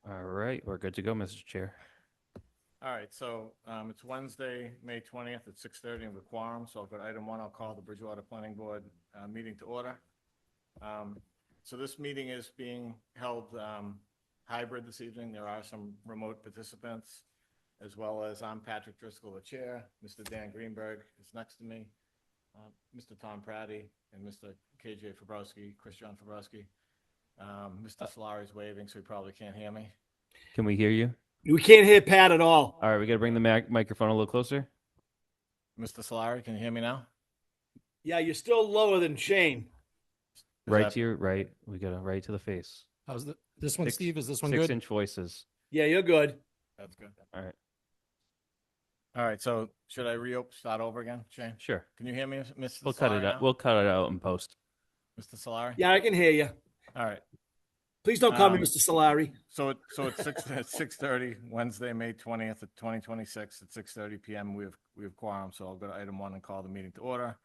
All right, we're good to go, Mr. Chair. All right, so it's Wednesday, May 20th at 6:30 with quorum. So I'll go to item one. I'll call the Bridgewater Planning Board meeting to order. So this meeting is being held hybrid this evening. There are some remote participants, as well as I'm Patrick Driscoll, the chair. Mr. Dan Greenberg is next to me, Mr. Tom Pratty, and Mr. KJ Fabrowski, Christian Fabrowski. Mr. Solari's waving, so he probably can't hear me. Can we hear you? We can't hear Pat at all. All right, we got to bring the microphone a little closer. Mr. Solari, can you hear me now? Yeah, you're still lower than Shane. Right to your right. We got to right to the face. How's this one, Steve? Is this one 6 good? inch voices. Yeah, you're good. That's good. All right. All right, so should I start over again, Shane? Sure. Can you hear me, Mr. We'll cut it Solari out. now? We'll cut it out in post. Mr. Solari? Yeah, I can hear you. All right. Please don't call me Mr. Solari. So it's 6:30, Wednesday, May 20th, 2026 at 6:30 p.m. We have quorum, so I'll go to item one and call the meeting to order.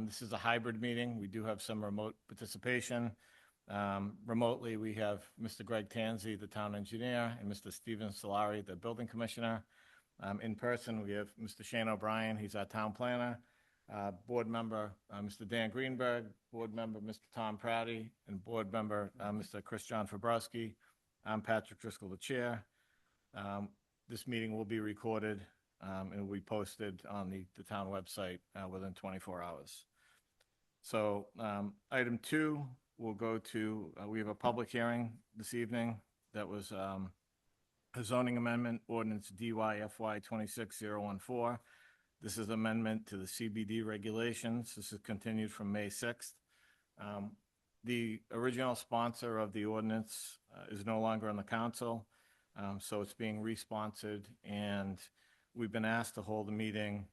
This is a hybrid meeting. We do have some remote participation. Remotely, we have Mr. Greg Tanzi, the town engineer, and Mr. Stephen Solari, the building commissioner. In person, we have Mr. Shane O'Brien, he's our town planner. Board member, Mr. Dan Greenberg, board member, Mr. Tom Pratty, and board member, Mr. Christian Fabrowski. I'm Patrick Driscoll, the chair. This meeting will be recorded and will be posted on the town website within 24 hours. So item two, we'll go to, we have a public hearing this evening that was a zoning amendment ordinance DYFY 26014. This is amendment to the CBD regulations. This is continued from May 6th. The original sponsor of the ordinance is no longer on the council, so it's being re-sponsored, and we've been asked to hold a meeting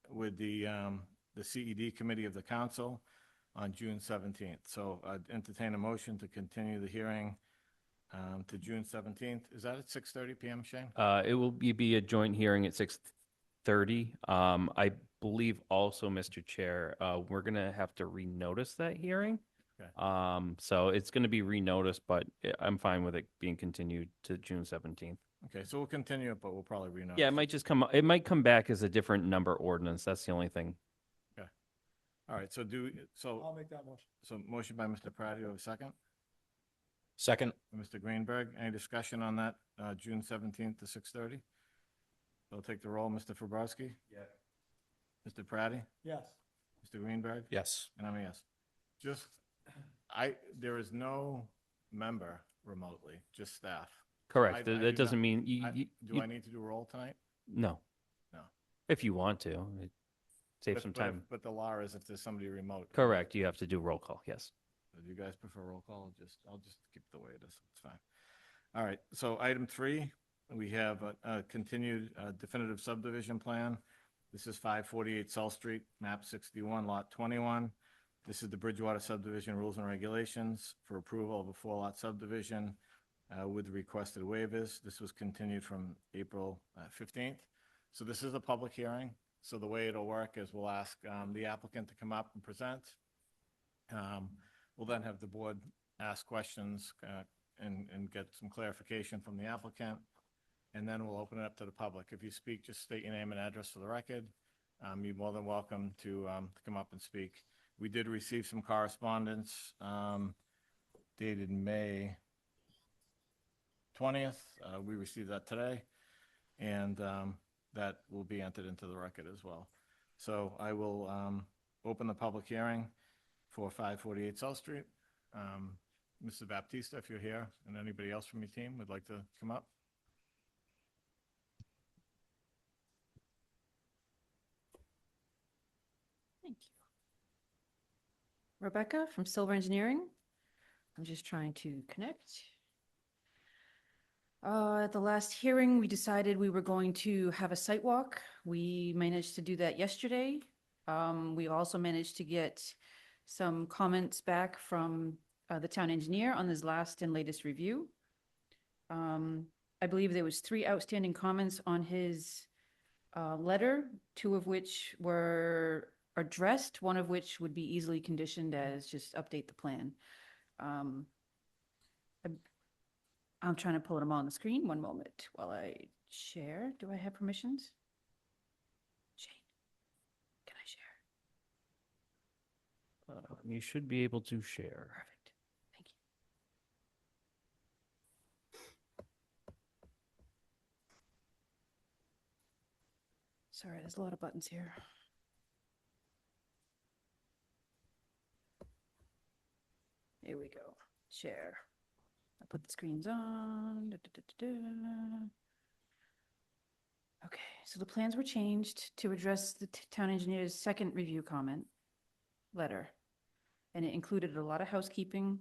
with the CED committee of the council on June 17th. So I'd entertain a motion to continue the hearing to June 17th. Is that at 6:30 p.m., Shane? It will be a joint hearing at 6:30. I believe also, Mr. Chair, we're going to have to renotice that hearing. Okay. So it's going to be renoticed, but I'm fine with it being continued to June 17th. Okay, so we'll continue it, but we'll probably renotice. Yeah, it might come back as a different number ordinance. That's the only thing. Okay. All right, so I'll make that motion. So motion by Mr. Pratty, do I have a second? Second. Mr. Greenberg, any discussion on that, June 17th to 6:30? I'll take the roll. Mr. Fabrowski? Yes. Mr. Pratty? Yes. Mr. Greenberg? Yes. And I'm a yes. There is no member remotely, just staff. Correct. I do That doesn't not- mean Do I need to do a roll tonight? No. No. If you want to, it saves some But if- time. But the law is if there's somebody remote. Correct. You have to do roll call. Yes. Do you guys prefer roll call? I'll just keep it the way it is. It's fine. All right, so item three, we have a continued definitive subdivision plan. This is 548 South Street, map 61, lot 21. This is the Bridgewater subdivision rules and regulations for approval of a 4-lot subdivision with requested waivers. This was continued from April 15th. So this is a public hearing. So the way it'll work is we'll ask the applicant to come up and present. We'll then have the board ask questions and get some clarification from the applicant. And then we'll open it up to the public. If you speak, just state your name and address for the record. You're more than welcome to come up and speak. We did receive some correspondence dated May 20th. We received that today, and that will be entered into the record as well. So I will open the public hearing for 548 South Street. Mr. Baptista, if you're here, and anybody else from your team would like to come up. Thank you. Rebecca from Silver Engineering. I'm just trying to connect. At the last hearing, we decided we were going to have a site walk. We managed to do that yesterday. We also managed to get some comments back from the town engineer on his last and latest review. I believe there was 3 outstanding comments on his letter, 2 of which were addressed, 1 of which would be easily conditioned as just update the plan. I'm trying to pull them on the screen. One moment while I share. Do I have permissions? Shane, can I share? You should be able to share. Perfect. Thank you. Sorry, there's a lot of buttons here. Here we go. Share. I put the screens on. Da, da, da, da, da. Okay, so the plans were changed to address the town engineer's second review comment letter. And it included a lot of housekeeping,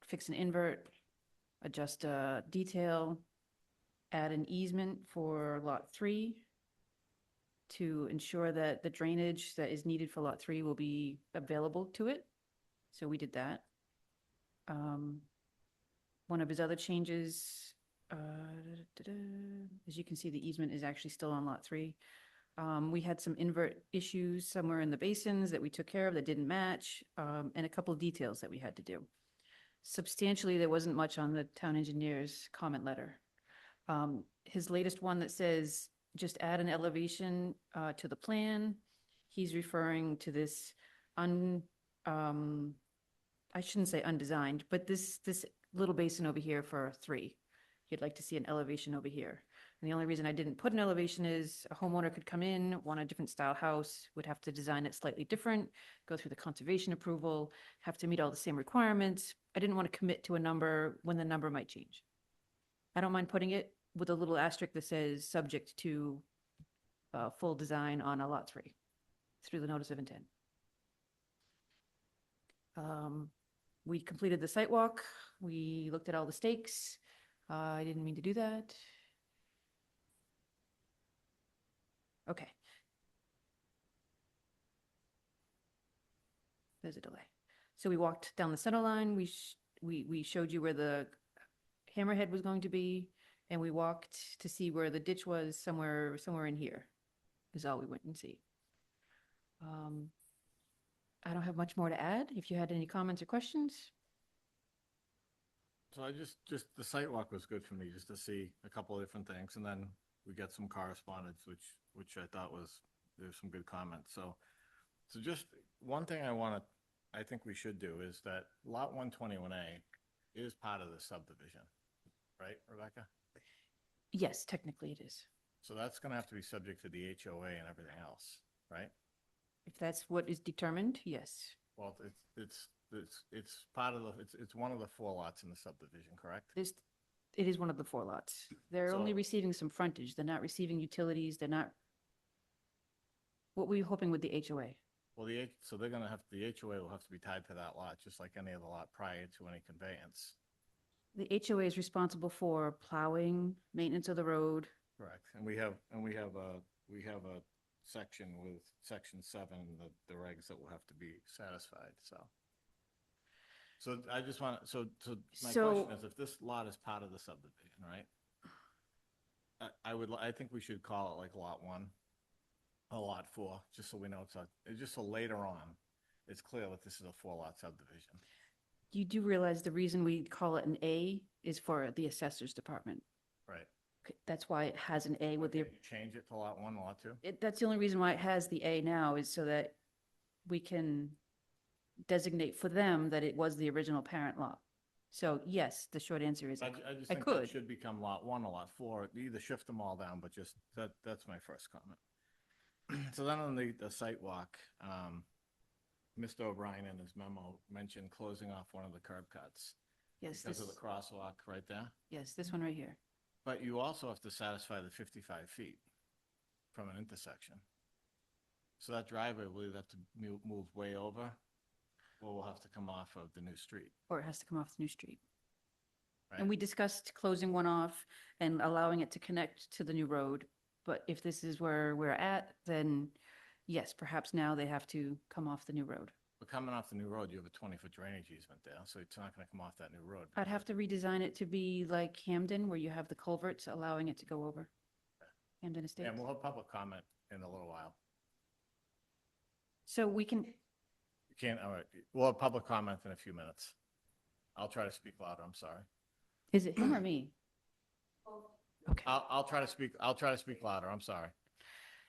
fix an invert, adjust a detail, add an easement for lot 3 to ensure that the drainage that is needed for lot 3 will be available to it. So we did that. One of his other changes, as you can see, the easement is actually still on lot 3. We had some invert issues somewhere in the basins that we took care of that didn't match, and a couple of details that we had to do. Substantially, there wasn't much on the town engineer's comment letter. His latest one that says, just add an elevation to the plan. He's referring to this I shouldn't say undesigned, but this little basin over here for 3. He'd like to see an elevation over here. And the only reason I didn't put an elevation is a homeowner could come in, want a different style house, would have to design it slightly different, go through the conservation approval, have to meet all the same requirements. I didn't want to commit to a number when the number might change. I don't mind putting it with a little asterisk that says subject to full design on a lot 3 through the notice of intent. We completed the site walk. We looked at all the stakes. I didn't mean to do that. Okay. There's a delay. So we walked down the center line. We showed you where the hammerhead was going to be, and we walked to see where the ditch was somewhere in here is all we went and see. I don't have much more to add. If you had any comments or questions. So I just the site walk was good for me, just to see a couple of different things, and then we got some correspondence, which I thought there's some good comments. So just one thing I think we should do is that lot 121A is part of the subdivision, right, Rebecca? Yes, technically it is. So that's gonna have to be subject to the HOA and everything else, right? If that's what is determined, yes. Well, it's part of it's one of the 4 lots in the subdivision, correct? It is one of the 4 lots. They're only So- receiving some frontage. They're not receiving utilities. They're not. What were you hoping with the HOA? Well, so they're gonna have, the HOA will have to be tied to that lot, just like any other lot prior to any conveyance. The HOA is responsible for plowing, maintenance of the road. Correct. And we have a section with section 7, the regs that will have to be satisfied, so. So I just want, so my So- question is, if this lot is part of the subdivision, right? I think we should call it like lot 1, or lot 4, just so we know just so later on, it's clear that this is a 4-lot subdivision. You do realize the reason we call it an A is for the assessor's department. Right. Okay, that's why it has an A with the, Can you change it to lot 1, lot 2? that's the only reason why it has the A now is so that we can designate for them that it was the original parent lot. So yes, the short answer is I just I think could. that should become lot 1 or lot 4, either shift them all down, but just, that's my first comment. So then on the site walk, Mr. O'Brien in his memo mentioned closing off one of the curb cuts Yes, because this, of the crosswalk right there. yes, this one right here. But you also have to satisfy the 55 feet from an intersection. So that driveway will either have to move way over, or will have to come off of the new street, Or it has to come off the new street. right? And we discussed closing one off and allowing it to connect to the new road. But if this is where we're at, then yes, perhaps now they have to come off the new road. But coming off the new road, you have a 20-foot drainage easement there, so it's not gonna come off that new road. I'd have to redesign it to be like Hamden, where you have the culverts allowing it to go over. Hamden Estates. And we'll have public comment in a little while. So we can, You can't, all right, we'll have public comment in a few minutes. I'll try to speak louder, I'm sorry. Is it him or me? Okay. I'll try to speak louder. I'm sorry.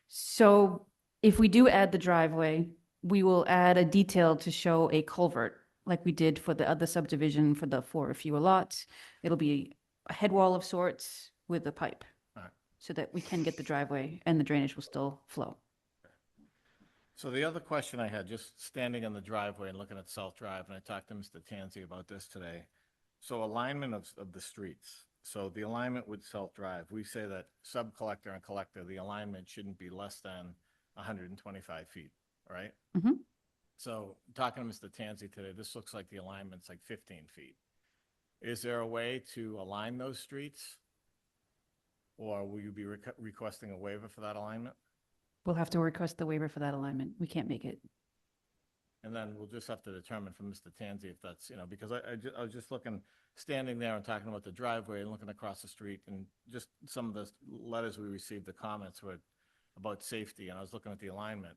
So if we do add the driveway, we will add a detail to show a culvert, like we did for the other subdivision for the four or fewer lots. It'll be a head wall of sorts with a pipe, Alright. so that we can get the driveway and the drainage will still flow. So the other question I had, just standing in the driveway and looking at South Drive, and I talked to Mr. Tansy about this today. So alignment of the streets. So the alignment with South Drive, we say that sub-collector and collector, the alignment shouldn't be less than 125 feet, right? Mhm. So talking to Mr. Tansy today, this looks like the alignment's like 15 feet. Is there a way to align those streets? Or will you be requesting a waiver for that alignment? We'll have to request the waiver for that alignment. We can't make it. And then we'll just have to determine from Mr. Tansy if that's, because I was just looking, standing there and talking about the driveway and looking across the street, and just some of the letters we received, the comments were about safety, and I was looking at the alignment,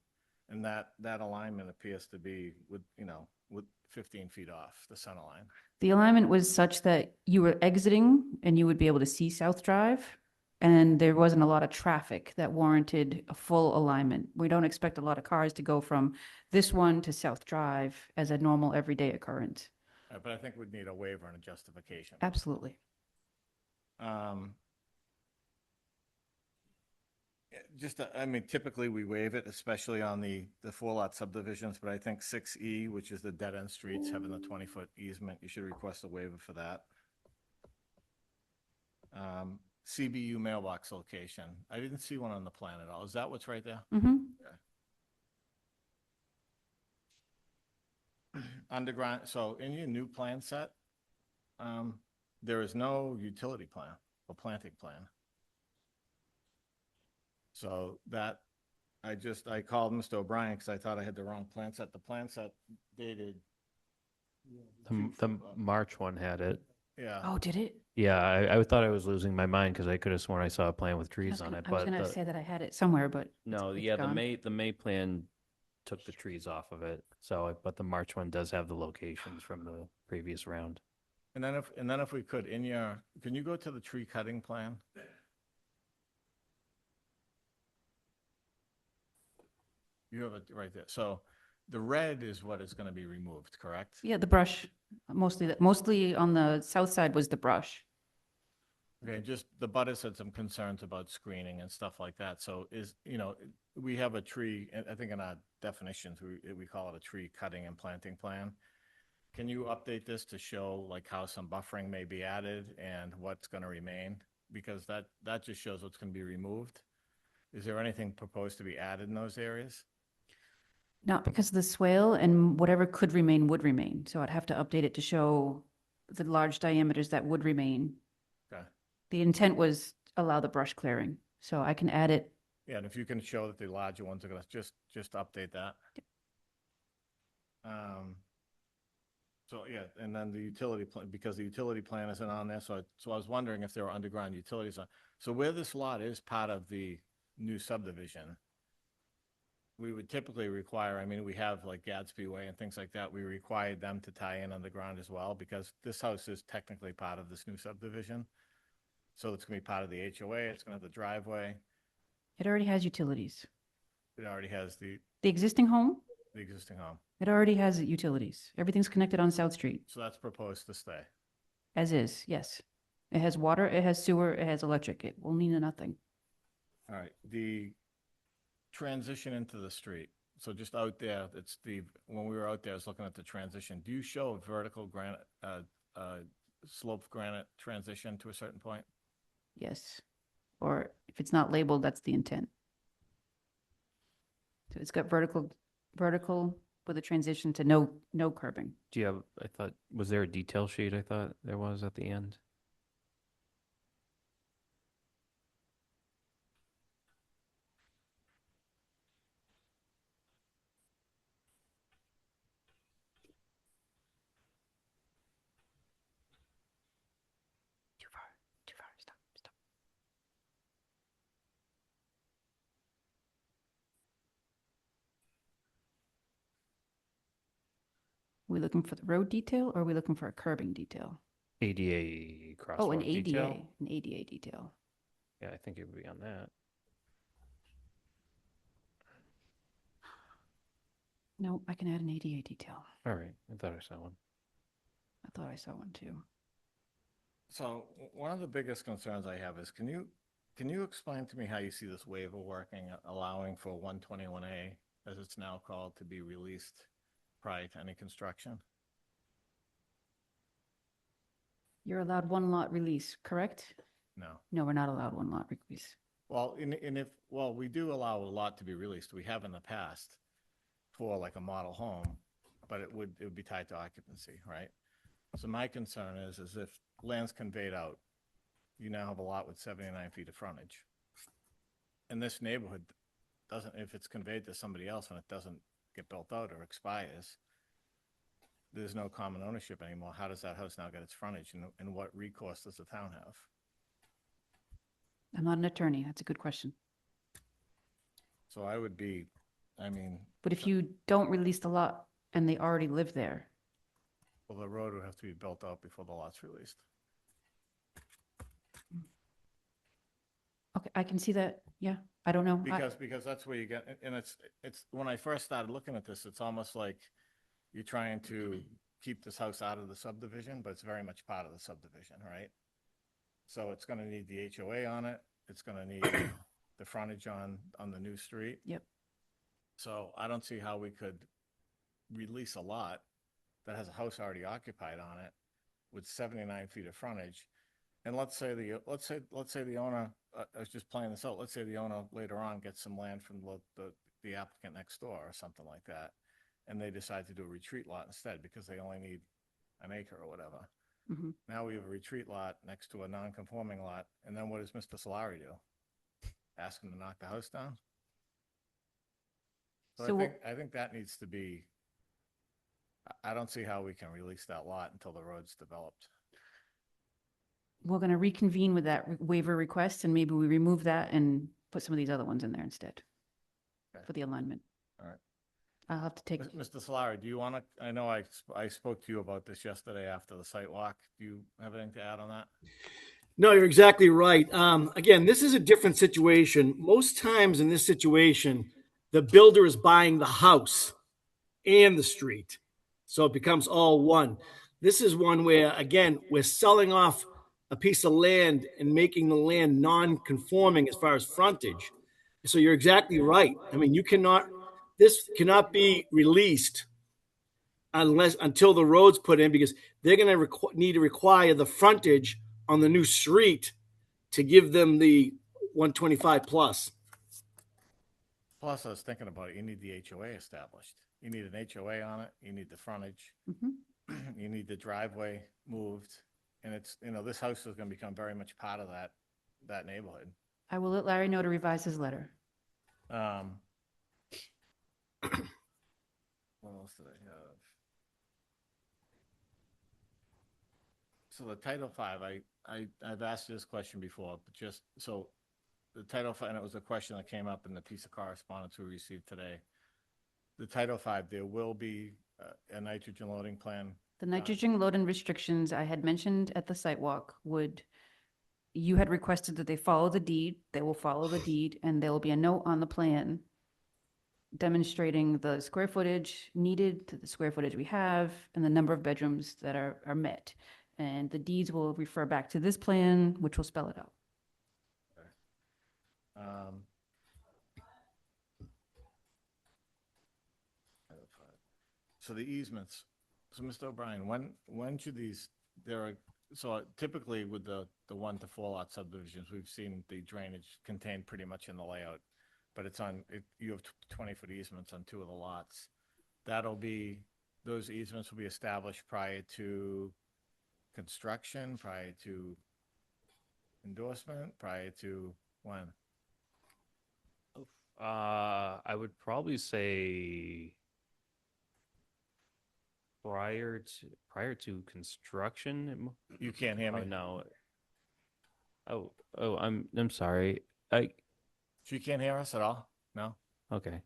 and that alignment appears to be with 15 feet off the center line. The alignment was such that you were exiting and you would be able to see South Drive, and there wasn't a lot of traffic that warranted a full alignment. We don't expect a lot of cars to go from this one to South Drive as a normal everyday occurrence. But I think we'd need a waiver and a justification. Absolutely. Typically we waive it, especially on the four lot subdivisions, but I think 6E, which is the dead end streets having the 20-foot easement, you should request a waiver for that. CBU mailbox location. I didn't see one on the plan at all. Is that what's right there? Mm-hmm. Underground, so in your new plan set, there is no utility plan or planting plan. So that, I called Mr. O'Brien because I thought I had the wrong plan set. The plan set dated, The March one had it. yeah. Oh, did it? Yeah, I thought I was losing my mind because I could have sworn I saw a plan with trees on it, I was but gonna the- say that I had it somewhere, but. no, it's yeah, the gone. May plan took the trees off of it. So, but the March one does have the locations from the previous round. And then if we could, can you go to the tree cutting plan? You have it right there. So the red is what is going to be removed, correct? Yeah, the brush, mostly on the south side was the brush. Okay, just the butters had some concerns about screening and stuff like that. So we have a tree, I think in our definitions, we call it a tree cutting and planting plan. Can you update this to show like how some buffering may be added and what's going to remain? Because that just shows what's going to be removed. Is there anything proposed to be added in those areas? Not because of the swale, and whatever could remain would remain. So I'd have to update it to show the large diameters that would remain. Okay. The intent was allow the brush clearing, so I can add it. Yeah, and if you can show that the larger ones are going to just update that. So yeah, and then the utility plan, because the utility plan isn't on there, so I was wondering if there were underground utilities on. So where this lot is part of the new subdivision, we would typically require, we have like Gadsby Way and things like that, we required them to tie in underground as well, because this house is technically part of this new subdivision. So it's gonna be part of the HOA, it's gonna have the driveway, It already has utilities. it already has the The existing home, existing home. it already has utilities. Everything's connected on South Street, So that's proposed to stay. as is, yes. It has water, it has sewer, it has electric. It will need nothing. All right, the transition into the street. So just out there, when we were out there, I was looking at the transition. Do you show a vertical granite, sloped granite transition to a certain point? Yes. Or if it's not labeled, that's the intent. So it's got vertical with a transition to no curbing. Do you have, was there a detail sheet I thought there was at the end? Too far, stop. We looking for the road detail or are we looking for a curbing detail? ADA crosswalk Oh, an ADA, detail. an ADA detail. Yeah, I think it would be on that. No, I can add an ADA detail. All right, I thought I saw one. I thought I saw one too. So one of the biggest concerns I have is, can you explain to me how you see this waiver working, allowing for 121A, as it's now called, to be released prior to any construction? You're allowed one lot release, correct? No. No, we're not allowed one lot release. Well, well, we do allow a lot to be released. We have in the past for like a model home, but it would be tied to occupancy, right? So my concern is if land's conveyed out, you now have a lot with 79 feet of frontage. And this neighborhood doesn't, if it's conveyed to somebody else and it doesn't get built out or expires, there's no common ownership anymore. How does that house now get its frontage, and what recourse does the town have? I'm not an attorney. That's a good question. So I would be, I mean, But if you don't release the lot and they already live there, well, the road would have to be built out before the lot's released. okay, I can see that. Yeah, I don't know. Because that's where you get, and it's, when I first started looking at this, it's almost like you're trying to keep this house out of the subdivision, but it's very much part of the subdivision, right? So it's gonna need the HOA on it, it's gonna need the frontage on the new street. Yep. So I don't see how we could release a lot that has a house already occupied on it with 79 feet of frontage. And let's say the owner, I was just playing this out, let's say the owner later on gets some land from the applicant next door or something like that, and they decide to do a retreat lot instead because they only need an acre or whatever. Mhm. Now we have a retreat lot next to a non-conforming lot, and then what does Mr. Solari do? Ask him to knock the house down? So So I think that needs to be, I don't see how we can release that lot until the road's developed. we're going to reconvene with that waiver request and maybe we remove that and put some of these other ones in there instead Okay. for the alignment. All right. I'll have to take, Mr. Solari, do you want to, I know I spoke to you about this yesterday after the site walk. Do you have anything to add on that? No, you're exactly right. Again, this is a different situation. Most times in this situation, the builder is buying the house and the street. So it becomes all one. This is one where, again, we're selling off a piece of land and making the land non-conforming as far as frontage. So you're exactly right. I mean, this cannot be released until the road's put in, because they're going to need to require the frontage on the new street to give them the 125 plus. Plus, I was thinking about it, you need the HOA established. You need an HOA on it, you need the frontage, Mhm. you need the driveway moved. And it's, this house is going to become very much part of that neighborhood. I will let Larry know to revise his letter. What else did I have? So the Title V, I've asked you this question before, but just, so the Title V, and it was a question that came up in the piece of correspondence we received today. The Title V, there will be a nitrogen loading plan. The nitrogen load and restrictions I had mentioned at the site walk you had requested that they follow the deed. They will follow the deed and there will be a note on the plan demonstrating the square footage needed to the square footage we have and the number of bedrooms that are met. And the deeds will refer back to this plan, which will spell it out. So the easements, so Mr. O'Brien, when should these, so typically with the 1 to 4 lot subdivisions, we've seen the drainage contained pretty much in the layout, but you have 20-foot easements on 2 of the lots. Those easements will be established prior to construction, prior to endorsement, prior to when? I would probably say prior to construction. You can't hear me? Oh, no. Oh, I'm sorry. So you can't hear us at all? No? Okay.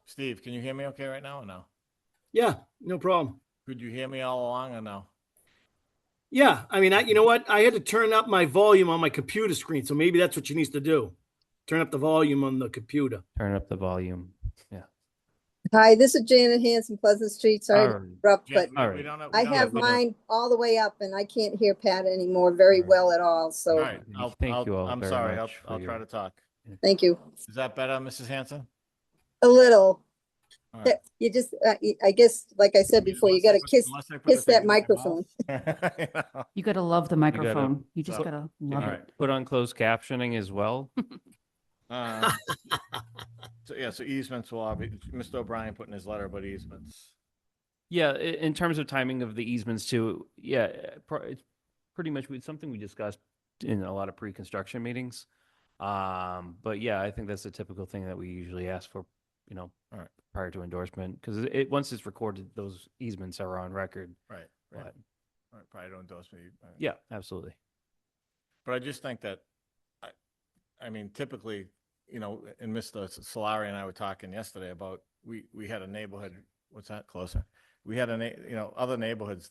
Steve, can you hear me okay right now or no? Yeah, no problem. Could you hear me all along or no? Yeah, I mean, you know what? I had to turn up my volume on my computer screen, so maybe that's what she needs to do. Turn up the volume on the computer. Turn up the volume. Yeah. Hi, this is Janet Hanson, Pleasant Street. Sorry to All right. interrupt, Jan, but All we right. don't have. I we don't have we don't- mine all the way up and I can't hear Pat anymore very All right. well at all. All so right, Thank you all I'm very sorry, much for I'll try your- to talk. thank you. Is that better, Mrs. Hanson? A little. All right. You just, I guess, like I said before, you gotta kiss Kiss that microphone. You gotta love the microphone. You just so- gotta All love right. it. Put on closed captioning as well. So yeah, so easements will obviously, Mr. O'Brien put in his letter, but easements. Yeah, in terms of timing of the easements too, yeah, it's pretty much something we discussed in a lot of pre-construction meetings. But yeah, I think that's a typical thing that we usually ask for, All right. prior to endorsement, because once it's recorded, those easements are on record. Right, right. But All right, probably don't endorse me. yeah, absolutely. But I just think that, I mean, typically, and Mr. Solari and I were talking yesterday about, we had a neighborhood, what's that, closer? We had other neighborhoods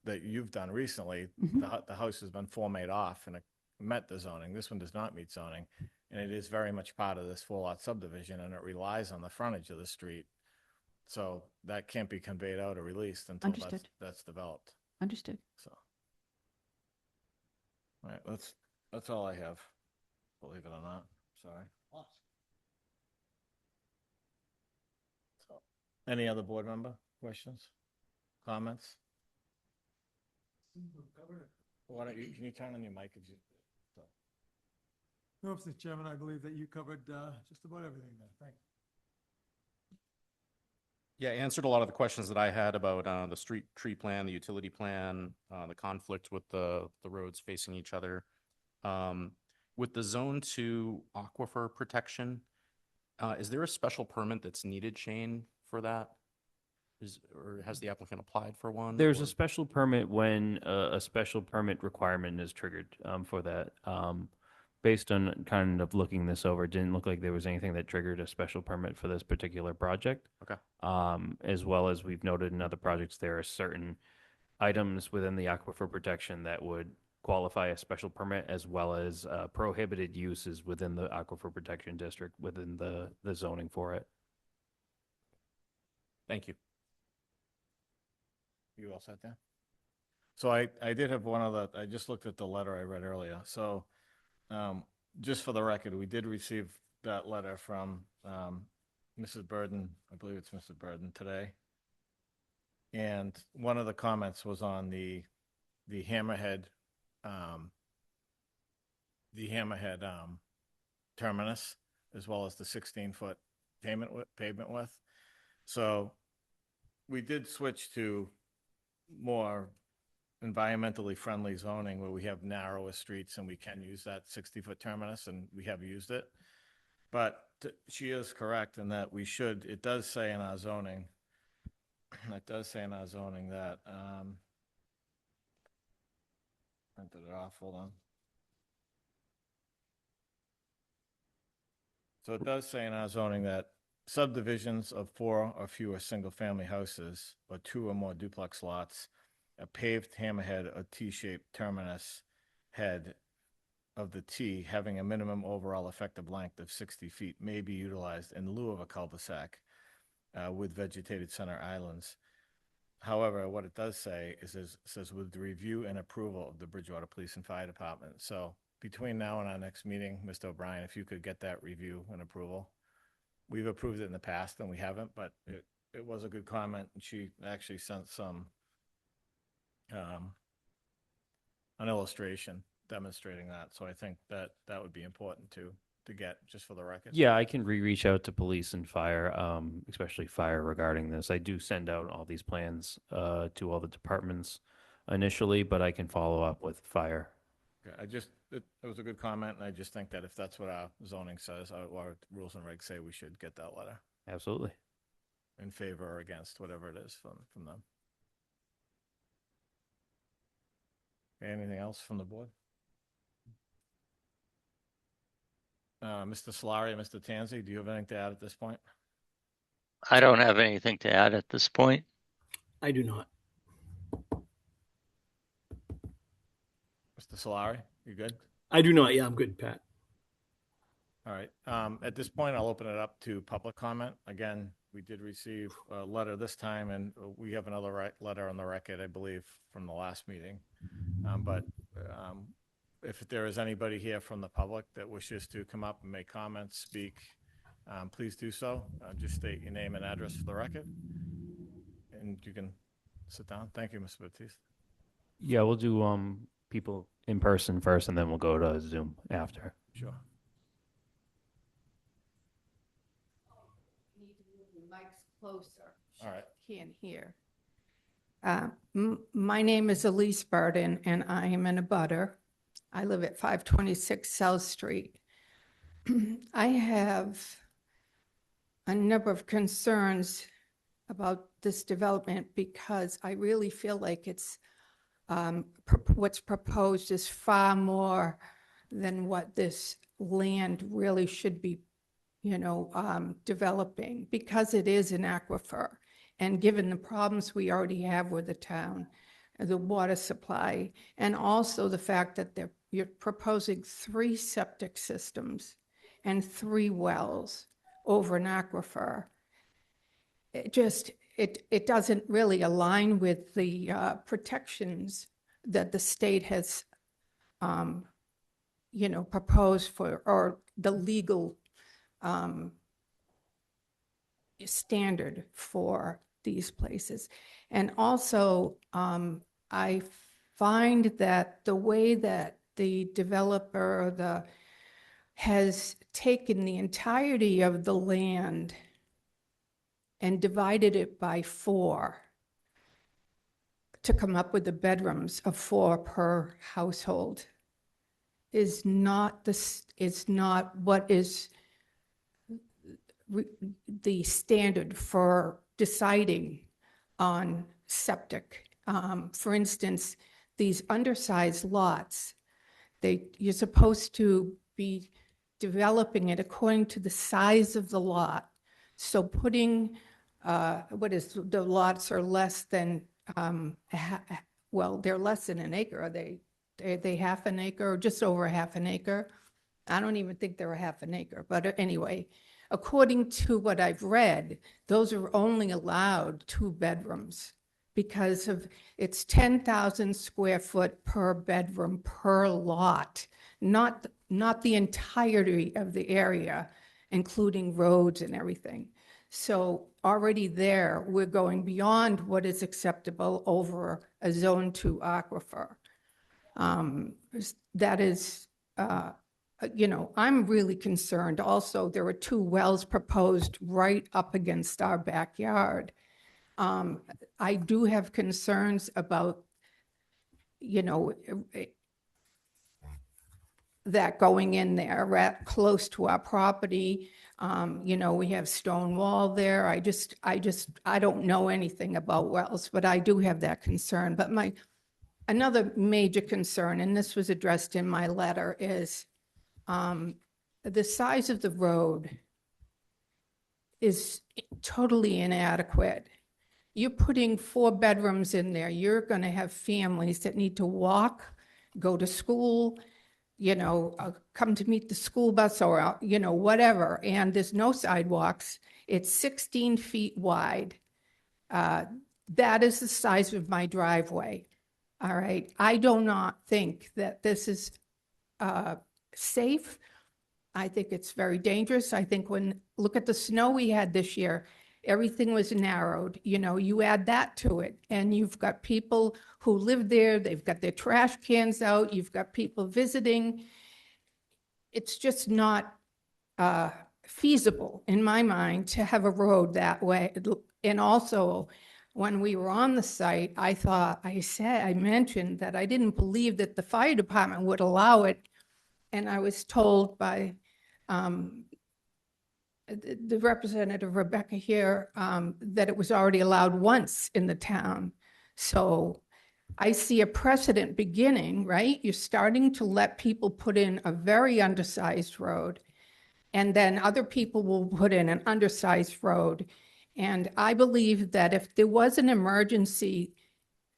that you've done recently, the house has been Form 8 off and it met the zoning. This one does not meet zoning. And it is very much part of this 4-lot subdivision and it relies on the frontage of the street. So that can't be conveyed out or released until Understood. that's developed, Understood. so. All right, that's all I have, believe it or not, sorry. So, any other board member questions, comments? Why don't you, can you turn on your mic? No, Mr. Chairman, I believe that you covered just about everything there. Thank you. Yeah, answered a lot of the questions that I had about the street tree plan, the utility plan, the conflict with the roads facing each other. With the Zone 2 aquifer protection, is there a special permit that's needed, Shane, for that? Or has the applicant applied for one? There's or- a special permit when a special permit requirement is triggered for that. Based on kind of looking this over, it didn't look like there was anything that triggered a special permit for this particular project. Okay. As well as we've noted in other projects, there are certain items within the aquifer protection that would qualify a special permit, as well as prohibited uses within the aquifer protection district within the zoning for it. Thank you. You all set there? So I did have one other, I just looked at the letter I read earlier. So just for the record, we did receive that letter from Mrs. Burden, I believe it's Mrs. Burden today. And one of the comments was on the Hammerhead, terminus, as well as the 16-foot pavement width. So we did switch to more environmentally friendly zoning where we have narrower streets and we can use that 60-foot terminus, and we have used it. But she is correct in that it does say in our zoning, that, printed it off, hold on. So it does say in our zoning that subdivisions of 4 or fewer single-family houses or 2 or more duplex lots, a paved hammerhead or T-shaped terminus head of the T having a minimum overall effective length of 60 feet may be utilized in lieu of a cul-de-sac with vegetated center islands. However, what it does say is it says with the review and approval of the Bridgewater Police and Fire Department. So between now and our next meeting, Mr. O'Brien, if you could get that review and approval. We've approved it in the past and we haven't, but it was a good comment. And she actually sent an illustration demonstrating that. So I think that would be important to get, just for the record. Yeah, I can reach out to police and fire, especially fire regarding this. I do send out all these plans to all the departments initially, but I can follow up with fire. Okay, it was a good comment, and I just think that if that's what our zoning says, our rules and regs say, we should get that letter Absolutely. in favor or against, whatever it is from them. Okay, anything else from the board? Mr. Solari, Mr. Tanzi, do you have anything to add at this point? I don't have anything to add at this point. I do not. Mr. Solari, you good? I do not. Yeah, I'm good, Pat. All right. At this point, I'll open it up to public comment. Again, we did receive a letter this time, and we have another letter on the record, I believe, from the last meeting. But if there is anybody here from the public that wishes to come up and make comments, speak, please do so. Just state your name and address for the record, and you can sit down. Thank you, Mr. Batiste. Yeah, we'll do people in person first, and then we'll go to Zoom after. Sure. Need to move your mics closer. All right. Can't hear. My name is Elise Burden, and I am in a butter. I live at 526 South Street. I have a number of concerns about this development because I really feel like it's what's proposed is far more than what this land really should be, developing, because it is an aquifer. And given the problems we already have with the town, the water supply, and also the fact that you're proposing 3 septic systems and 3 wells over an aquifer, it doesn't really align with the protections that the state has, proposed for, or the legal standard for these places. And also, I find that the way that the developer has taken the entirety of the land and divided it by 4 to come up with the bedrooms of 4 per household is not what is the standard for deciding on septic. For instance, these undersized lots, you're supposed to be developing it according to the size of the lot. So putting, the lots are less than, they're less than an acre. Are they half an acre or just over half an acre? I don't even think they're a half an acre, but anyway, according to what I've read, those are only allowed 2 bedrooms because it's 10,000 square foot per bedroom per lot, not the entirety of the area, including roads and everything. So already there, we're going beyond what is acceptable over a Zone 2 aquifer. That is, I'm really concerned. Also, there are 2 wells proposed right up against our backyard. I do have concerns about, that going in there right close to our property. We have stone wall there. I don't know anything about wells, but I do have that concern. But another major concern, and this was addressed in my letter, is the size of the road is totally inadequate. You're putting 4 bedrooms in there. You're going to have families that need to walk, go to school, come to meet the school bus or, whatever. And there's no sidewalks. It's 16 feet wide. That is the size of my driveway. All right. I do not think that this is safe. I think it's very dangerous. I think look at the snow we had this year, everything was narrowed. You add that to it, and you've got people who live there. They've got their trash cans out. You've got people visiting. It's just not feasible in my mind to have a road that way. And also, when we were on the site, I mentioned that I didn't believe that the fire department would allow it. And I was told by the representative Rebecca here that it was already allowed once in the town. So I see a precedent beginning, right? You're starting to let people put in a very undersized road, and then other people will put in an undersized road. And I believe that if there was an emergency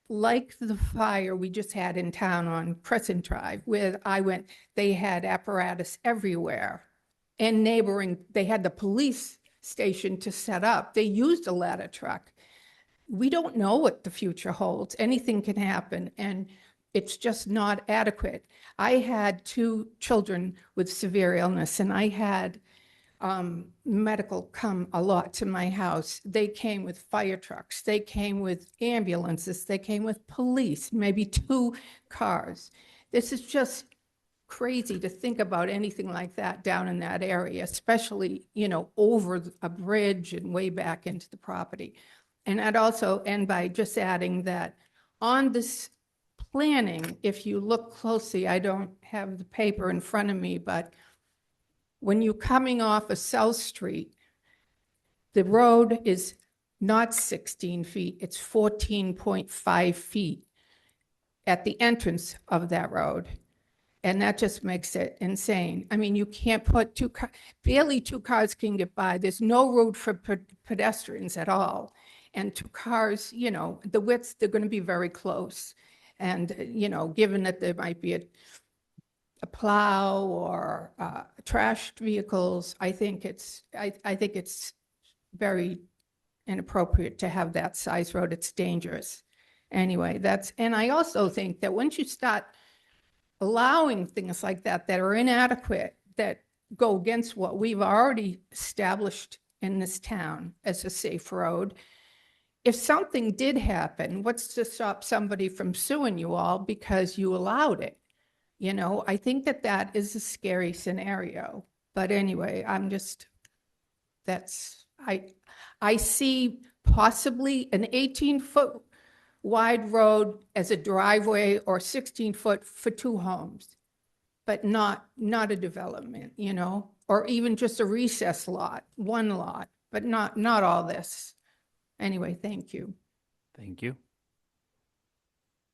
like the fire we just had in town on Crescent Drive, where I went, they had apparatus everywhere. And neighboring, they had the police station to set up. They used a ladder truck. We don't know what the future holds. Anything can happen, and it's just not adequate. I had 2 children with severe illness, and I had medical come a lot to my house. They came with fire trucks. They came with ambulances. They came with police, maybe 2 cars. This is just crazy to think about anything like that down in that area, especially, over a bridge and way back into the property. And I'd also end by just adding that on this planning, if you look closely, I don't have the paper in front of me, but when you're coming off of South Street, the road is not 16 feet, it's 14.5 feet at the entrance of that road. And that just makes it insane. I mean, you can't put 2 cars, barely 2 cars can get by. There's no road for pedestrians at all. And 2 cars, the widths, they're going to be very close. And, given that there might be a plow or trashed vehicles, I think it's very inappropriate to have that size road. It's dangerous. Anyway, and I also think that once you start allowing things like that are inadequate, that go against what we've already established in this town as a safe road, if something did happen, what's to stop somebody from suing you all because you allowed it? I think that is a scary scenario. But anyway, I see possibly an 18-foot wide road as a driveway or 16-foot for 2 homes, but not a development, or even just a recess lot, 1 lot, but not all this. Anyway, thank you. Thank you.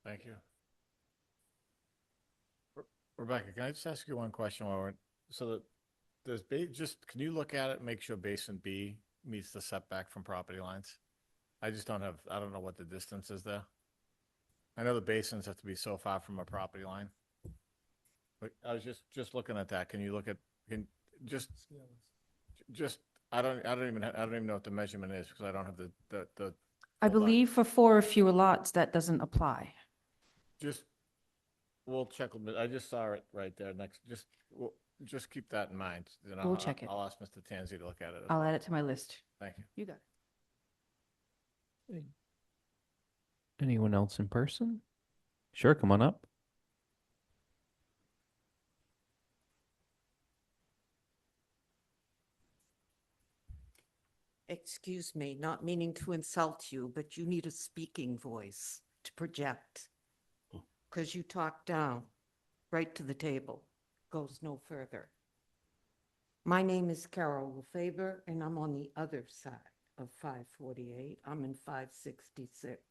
Thank you. Rebecca, can I just ask you one question while we're, so that can you look at it and make sure basin B meets the setback from property lines? I don't know what the distance is there. I know the basins have to be so far from a property line. But I was just looking at that. Can you look at, I don't even know what the measurement is because I don't have the. I hold on. believe for 4 or fewer lots, that doesn't apply. We'll check, I just saw it right there next, just keep that in mind. We'll check it. I'll ask Mr. Tanzi to look at it. I'll add it to my list. Thank you. You got it. Anyone else in person? Sure, come on up. Excuse me, not meaning to insult you, but you need a speaking voice to project. Because you talk down, right to the table, goes no further. My name is Carol Lefebvre, and I'm on the other side of 548. I'm in 566.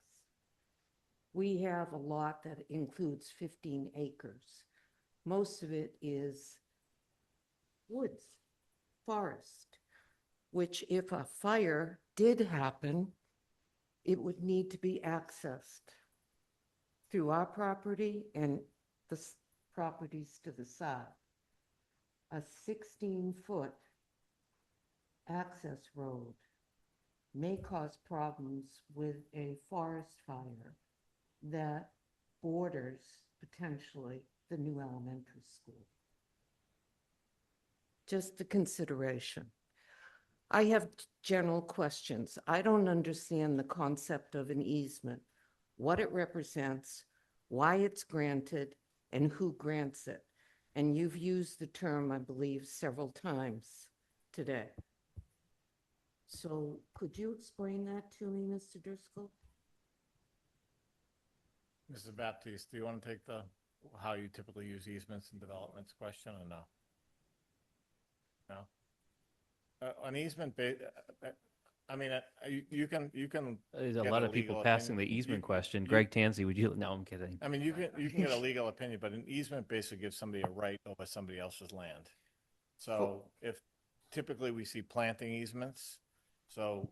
We have a lot that includes 15 acres. Most of it is woods, forest, which if a fire did happen, it would need to be accessed through our property and the properties to the side. A 16-foot access road may cause problems with a forest fire that borders potentially the new elementary school. Just a consideration. I have general questions. I don't understand the concept of an easement, what it represents, why it's granted, and who grants it. And you've used the term, I believe, several times today. So could you explain that to me, Mr. Driscoll? Mrs. Baptiste, do you want to take the how you typically use easements and developments question or no? No? An easement, I mean, you can. There's a get lot of people legal passing the opinion. easement question. Greg Tansey, would you? No, I'm kidding. I mean, you can get a legal opinion, but an easement basically gives somebody a right over somebody else's land. So if typically we see planting easements, so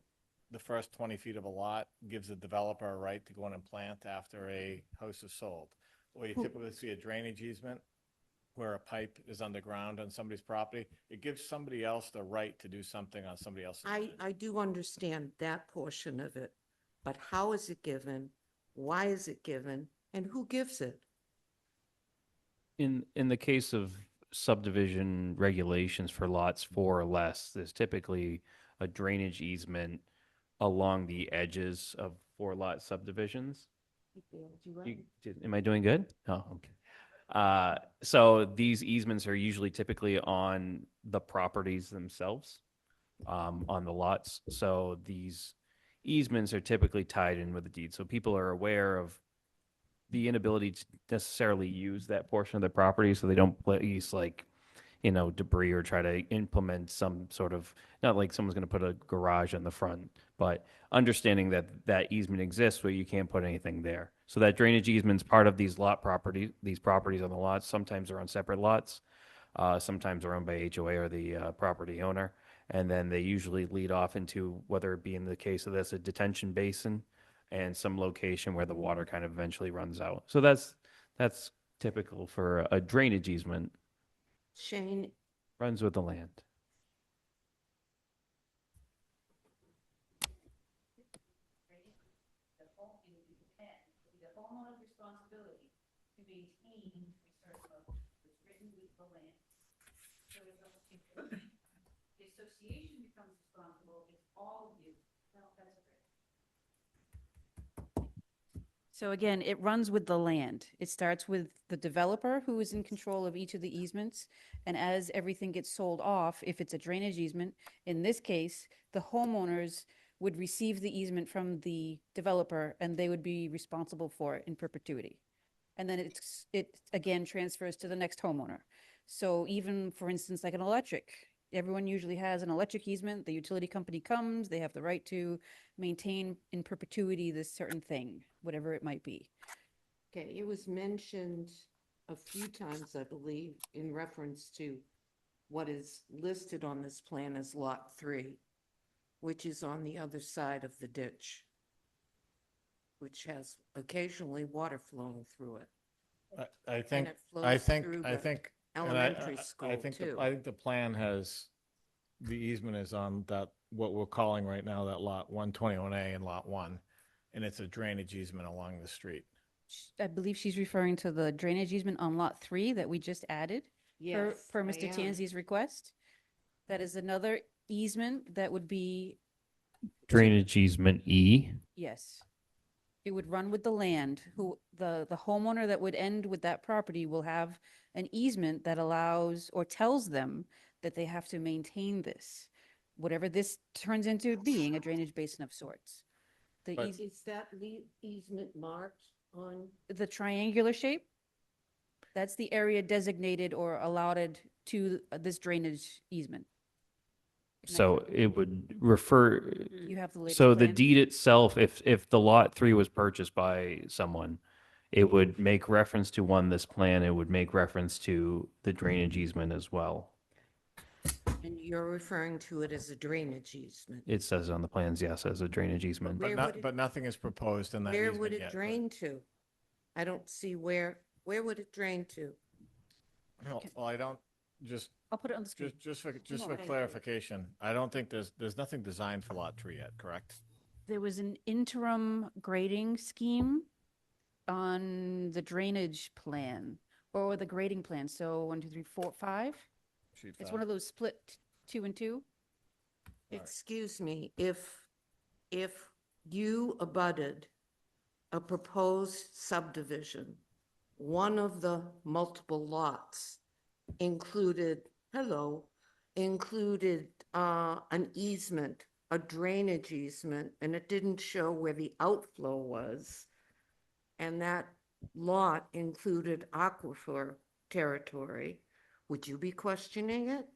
the first 20 feet of a lot gives the developer a right to go in and plant after a house is sold. Or you typically see a drainage easement where a pipe is underground on somebody's property. It gives somebody else the right to do something on somebody else's land. I do understand that portion of it, but how is it given? Why is it given? And who gives it? In the case of subdivision regulations for lots 4 or less, there's typically a drainage easement along the edges of 4-lot subdivisions. Am I doing good? Oh, okay. So these easements are usually typically on the properties themselves, on the lots. So these easements are typically tied in with the deed. So people are aware of the inability to necessarily use that portion of the property, so they don't place like, debris or try to implement some sort of, not like someone's going to put a garage on the front, but understanding that that easement exists where you can't put anything there. So that drainage easement's part of these these properties on the lots. Sometimes they're on separate lots. Sometimes they're owned by HOA or the property owner. And then they usually lead off into, whether it be in the case of this, a detention basin and some location where the water kind of eventually runs out. So that's typical for a drainage easement. Shane, Runs with the land. The homeowner's responsibility to maintain a certain level that's written with the land. So the association becomes responsible if all of you. No, that's okay. So again, it runs with the land. It starts with the developer who is in control of each of the easements. And as everything gets sold off, if it's a drainage easement, in this case, the homeowners would receive the easement from the developer and they would be responsible for it in perpetuity. And then it again transfers to the next homeowner. So even, for instance, like an electric, everyone usually has an electric easement. The utility company comes, they have the right to maintain in perpetuity this certain thing, whatever it might be. okay, it was mentioned a few times, I believe, in reference to what is listed on this plan as Lot 3, which is on the other side of the ditch, which has occasionally water flowing through it. I think, it I flows think, through I the think. and elementary I school, think too. I think the plan has, the easement is on that, what we're calling right now, that lot 121A and lot 1. And it's a drainage easement along the street. I believe she's referring to the drainage easement on Lot 3 that we just added per Mr. Tanzi's request. That is another easement that would be, Drainage easement E. yes. It would run with the land. The homeowner that would end with that property will have an easement that allows or tells them that they have to maintain this, whatever this turns into being, a drainage basin of sorts. But- Is that easement marked on? The triangular shape, that's the area designated or allotted to this drainage easement. So it would refer, You have the latest so the plan? deed itself, if the lot 3 was purchased by someone, it would make reference to this plan, it would make reference to the drainage easement as well. And you're referring to it as a drainage easement. It says on the plans, yes, as a drainage easement. Where would it- But nothing is proposed in that Where easement would it yet, but- drain to? I don't see where would it drain to? Well, I don't, just, I'll put it on the screen. just for Okay. clarification, I don't think there's nothing designed for lot 3 yet, correct? There was an interim grading scheme on the drainage plan or the grading plan. So 1, 2, 3, 4, 5. Sheet It's 5. one of those split 2 and 2. Right. Excuse me, if you abutted a proposed subdivision, one of the multiple lots included an easement, a drainage easement, and it didn't show where the outflow was, and that lot included aquifer territory, would you be questioning it?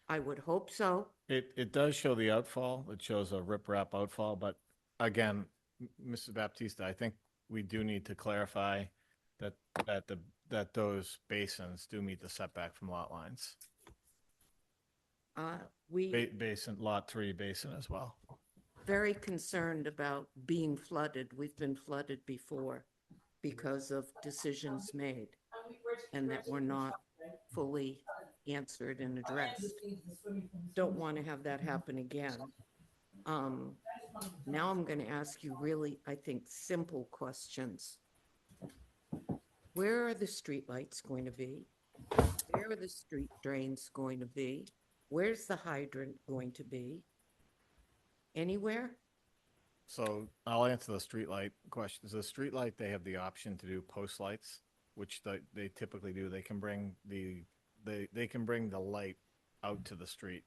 I would hope so. It does show the outfall. It shows a riprap outfall, but again, Mrs. Baptista, I think we do need to clarify that those basins do meet the setback from lot lines. We, Basin, lot 3 basin as well. very concerned about being flooded. We've been flooded before because of decisions made and that were not fully answered and addressed. Don't want to have that happen again. Now I'm going to ask you really, I think, simple questions. Where are the streetlights going to be? Where are the street drains going to be? Where's the hydrant going to be? Anywhere? So I'll answer the streetlight questions. The streetlight, they have the option to do post lights, which they typically do. They can bring they can bring the light out to the street.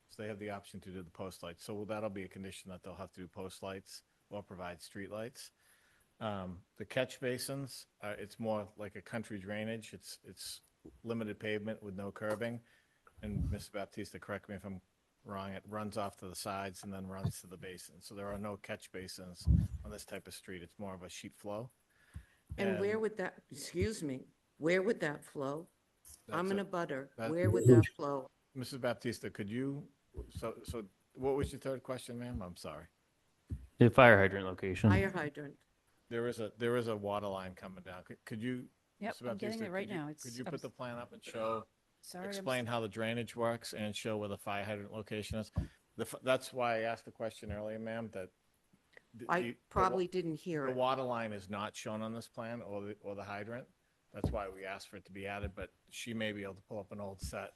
So they have the option to do the post lights. So that'll be a condition that they'll have to do post lights or provide streetlights. The catch basins, it's more like a country drainage. It's limited pavement with no curbing. And Mr. Baptista, correct me if I'm wrong, it runs off to the sides and then runs to the basin. So there are no catch basins on this type of street. It's more of a sheet flow. And where would that, excuse me, where would that flow? I'm in a butter. that- Where would that flow? Mrs. Baptista, could you, so what was your third question, ma'am? I'm sorry. The fire hydrant location. Fire hydrant. There is a water line coming down. Could you? Yep, Mr. I'm getting Baptista, it right could you- now. Could It's you put the plan up and show, Sorry, I'm explain how the drainage works and show where the fire hydrant location is? That's why I asked the question earlier, ma'am, that. I probably didn't hear The it. water line is not shown on this plan or the hydrant. That's why we asked for it to be added, but she may be able to pull up an old set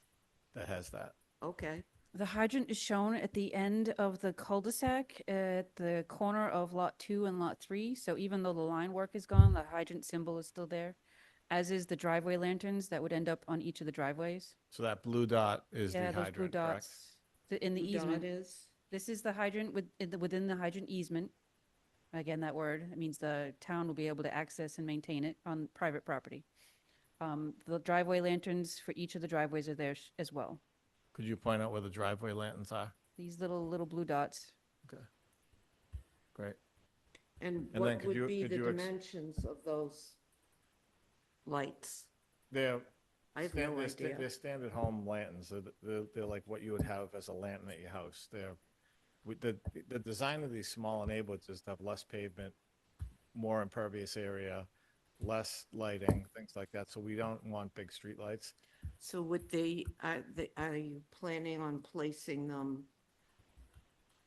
that has that. Okay. The hydrant is shown at the end of the cul-de-sac at the corner of Lot 2 and Lot 3. So even though the line work is gone, the hydrant symbol is still there, as is the driveway lanterns that would end up on each of the driveways. So that blue dot is the Yeah, those blue hydrant, correct? dots. In the Who easement. dot is? This is the hydrant within the hydrant easement. Again, that word, it means the town will be able to access and maintain it on private property. The driveway lanterns for each of the driveways are there as well. Could you point out where the driveway lanterns are? These little blue dots. Okay. Great. And then what could would you- be could the you dimensions of those lights? They're I have no idea. They're standard home lanterns. They're like what you would have as a lantern at your house. With the design of these smaller neighborhoods is to have less pavement, more impervious area, less lighting, things like that. So we don't want big streetlights. So are you planning on placing them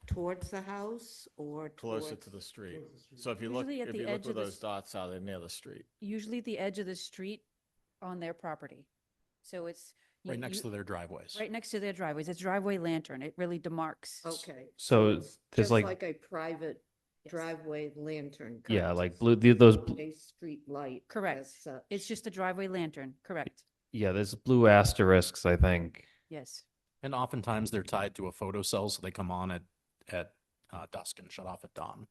towards the house or Closer towards? to the street. So if you look Usually at the where edge of the those dots are, they're near the street. Usually the edge of the street on their property. So it's. Right next to their driveways. Right next to their driveways. It's driveway lantern. It really demarks. Okay. So it's there's just like- a private Yes. driveway lantern. Yeah, correct? like those, A street light. Correct. as such. It's just a driveway lantern, correct? yeah, there's blue asterisks, I think. Yes. And oftentimes they're tied to a photo cell, so they come on at dusk and shut off at dawn.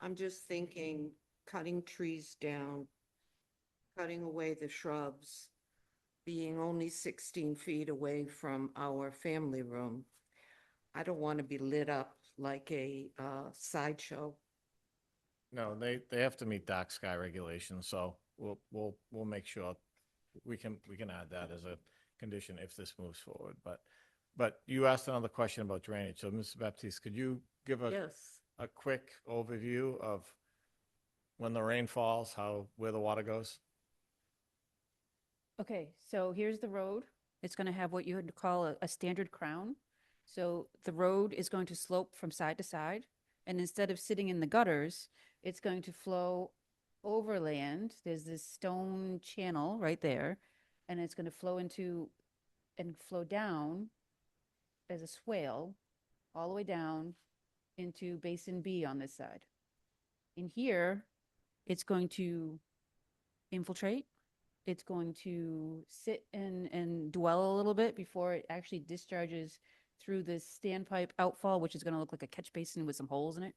I'm just thinking, cutting trees down, cutting away the shrubs, being only 16 feet away from our family room. I don't want to be lit up like a sideshow. No, they have to meet dark sky regulations, so we'll make sure we can add that as a condition if this moves forward. But you asked another question about drainage. So Mrs. Baptiste, could you give Yes. a quick overview of when the rain falls, where the water goes? Okay, so here's the road. It's going to have what you would call a standard crown. So the road is going to slope from side to side. And instead of sitting in the gutters, it's going to flow overland. There's this stone channel right there. And it's going to flow into and flow down as a swale all the way down into Basin B on this side. In here, it's going to infiltrate. It's going to sit and dwell a little bit before it actually discharges through this standpipe outfall, which is going to look like a catch basin with some holes in it.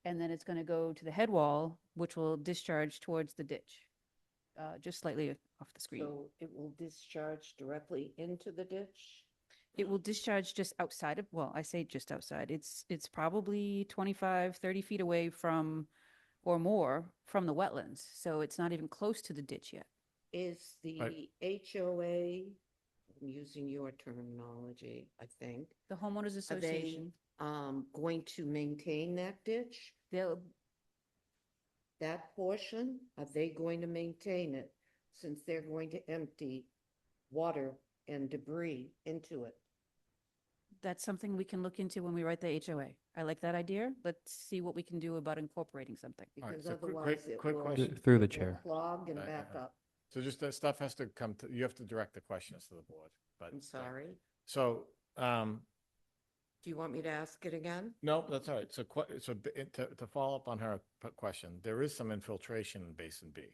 And then it's going to go to the head wall, which will discharge towards the ditch, just slightly off the screen. So it will discharge directly into the ditch? It will discharge just outside of, well, I say just outside. It's probably 25, 30 feet away from, or more, from the wetlands. So it's not even close to the ditch yet. Is the HOA, I'm using your terminology, I think, The homeowners are they association, going to maintain that ditch? They'll, That portion, are they going to maintain it since they're going to empty water and debris into it? that's something we can look into when we write the HOA. I like that idea. Let's see what we can do about incorporating something. All right, Because so quick- otherwise quick- it quick will. question. Through the it will chair. Clog and Right, back okay. up. So just that stuff has to come to, you have to direct the questions to the board, but. I'm sorry. So, Do you want me to ask it again? no, that's all right. So, to follow up on her question, there is some infiltration in Basin B,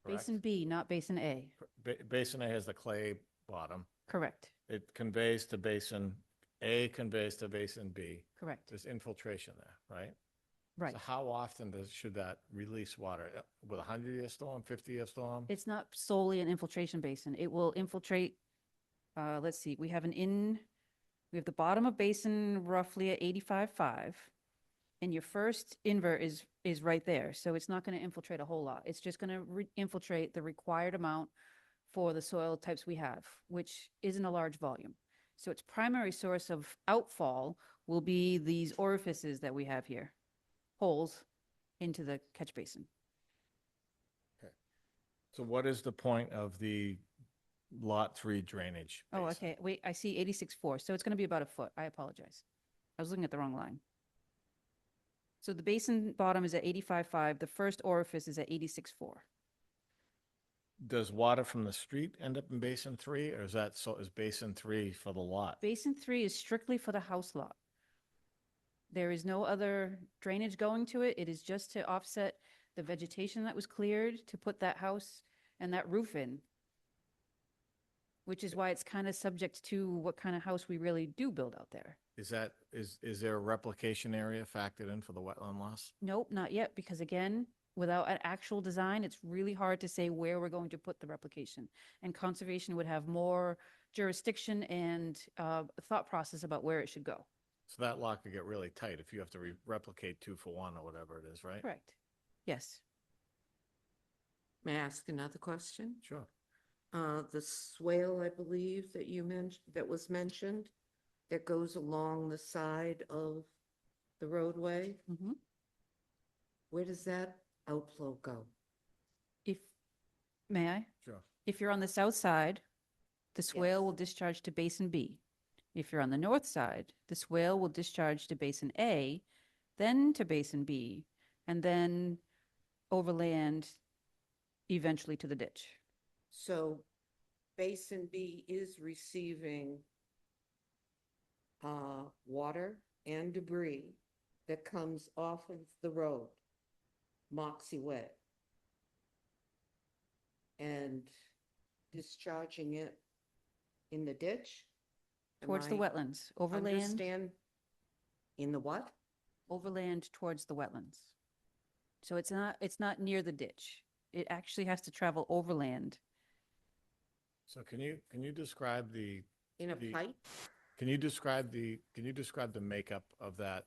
correct? Basin B, not Basin A. Basin A has the clay bottom. Correct, It conveys to Basin, A conveys to Basin B. correct, There's infiltration there, right? right. So how often should that release water? With a 100-year storm, 50-year storm? It's not solely an infiltration basin. It will infiltrate, let's see, we have we have the bottom of basin roughly at 85.5. And your first invert is right there. So it's not going to infiltrate a whole lot. It's just going to infiltrate the required amount for the soil types we have, which isn't a large volume. So its primary source of outfall will be these orifices that we have here, holes into the catch basin. So what is the point of the Lot 3 drainage? Oh, basin? okay. Wait, I see 86.4. So it's going to be about a foot. I apologize. I was looking at the wrong line. So the basin bottom is at 85.5. The first orifice is at 86.4. Does water from the street end up in Basin 3, or is Basin 3 for the lot? Basin 3 is strictly for the house lot. There is no other drainage going to it. It is just to offset the vegetation that was cleared to put that house and that roof in, which is why it's kind of subject to what kind of house we really do build out there. Is there a replication area factored in for the wetland loss? Nope, not yet, because again, without an actual design, it's really hard to say where we're going to put the replication. And conservation would have more jurisdiction and thought process about where it should go. So that lot could get really tight if you have to replicate 2 for 1 or whatever it is, right? Correct. Yes. May I ask another question? Sure. The swale, I believe, that you mentioned, that was mentioned, that goes along the side of the roadway, Mhm. where does that outflow go? May I? Sure. If you're on the south side, the swale will discharge to Basin B. If you're on the north side, the swale will discharge to Basin A, then to Basin B, and then overland eventually to the ditch. So Basin B is receiving water and debris that comes off of the road, Moxie Way, and discharging it in the ditch? Am Towards the I wetlands, overland, Understand, in the what? overland towards the wetlands. So it's not near the ditch. It actually has to travel overland. So can you describe In a The- pipe? can you describe the makeup of that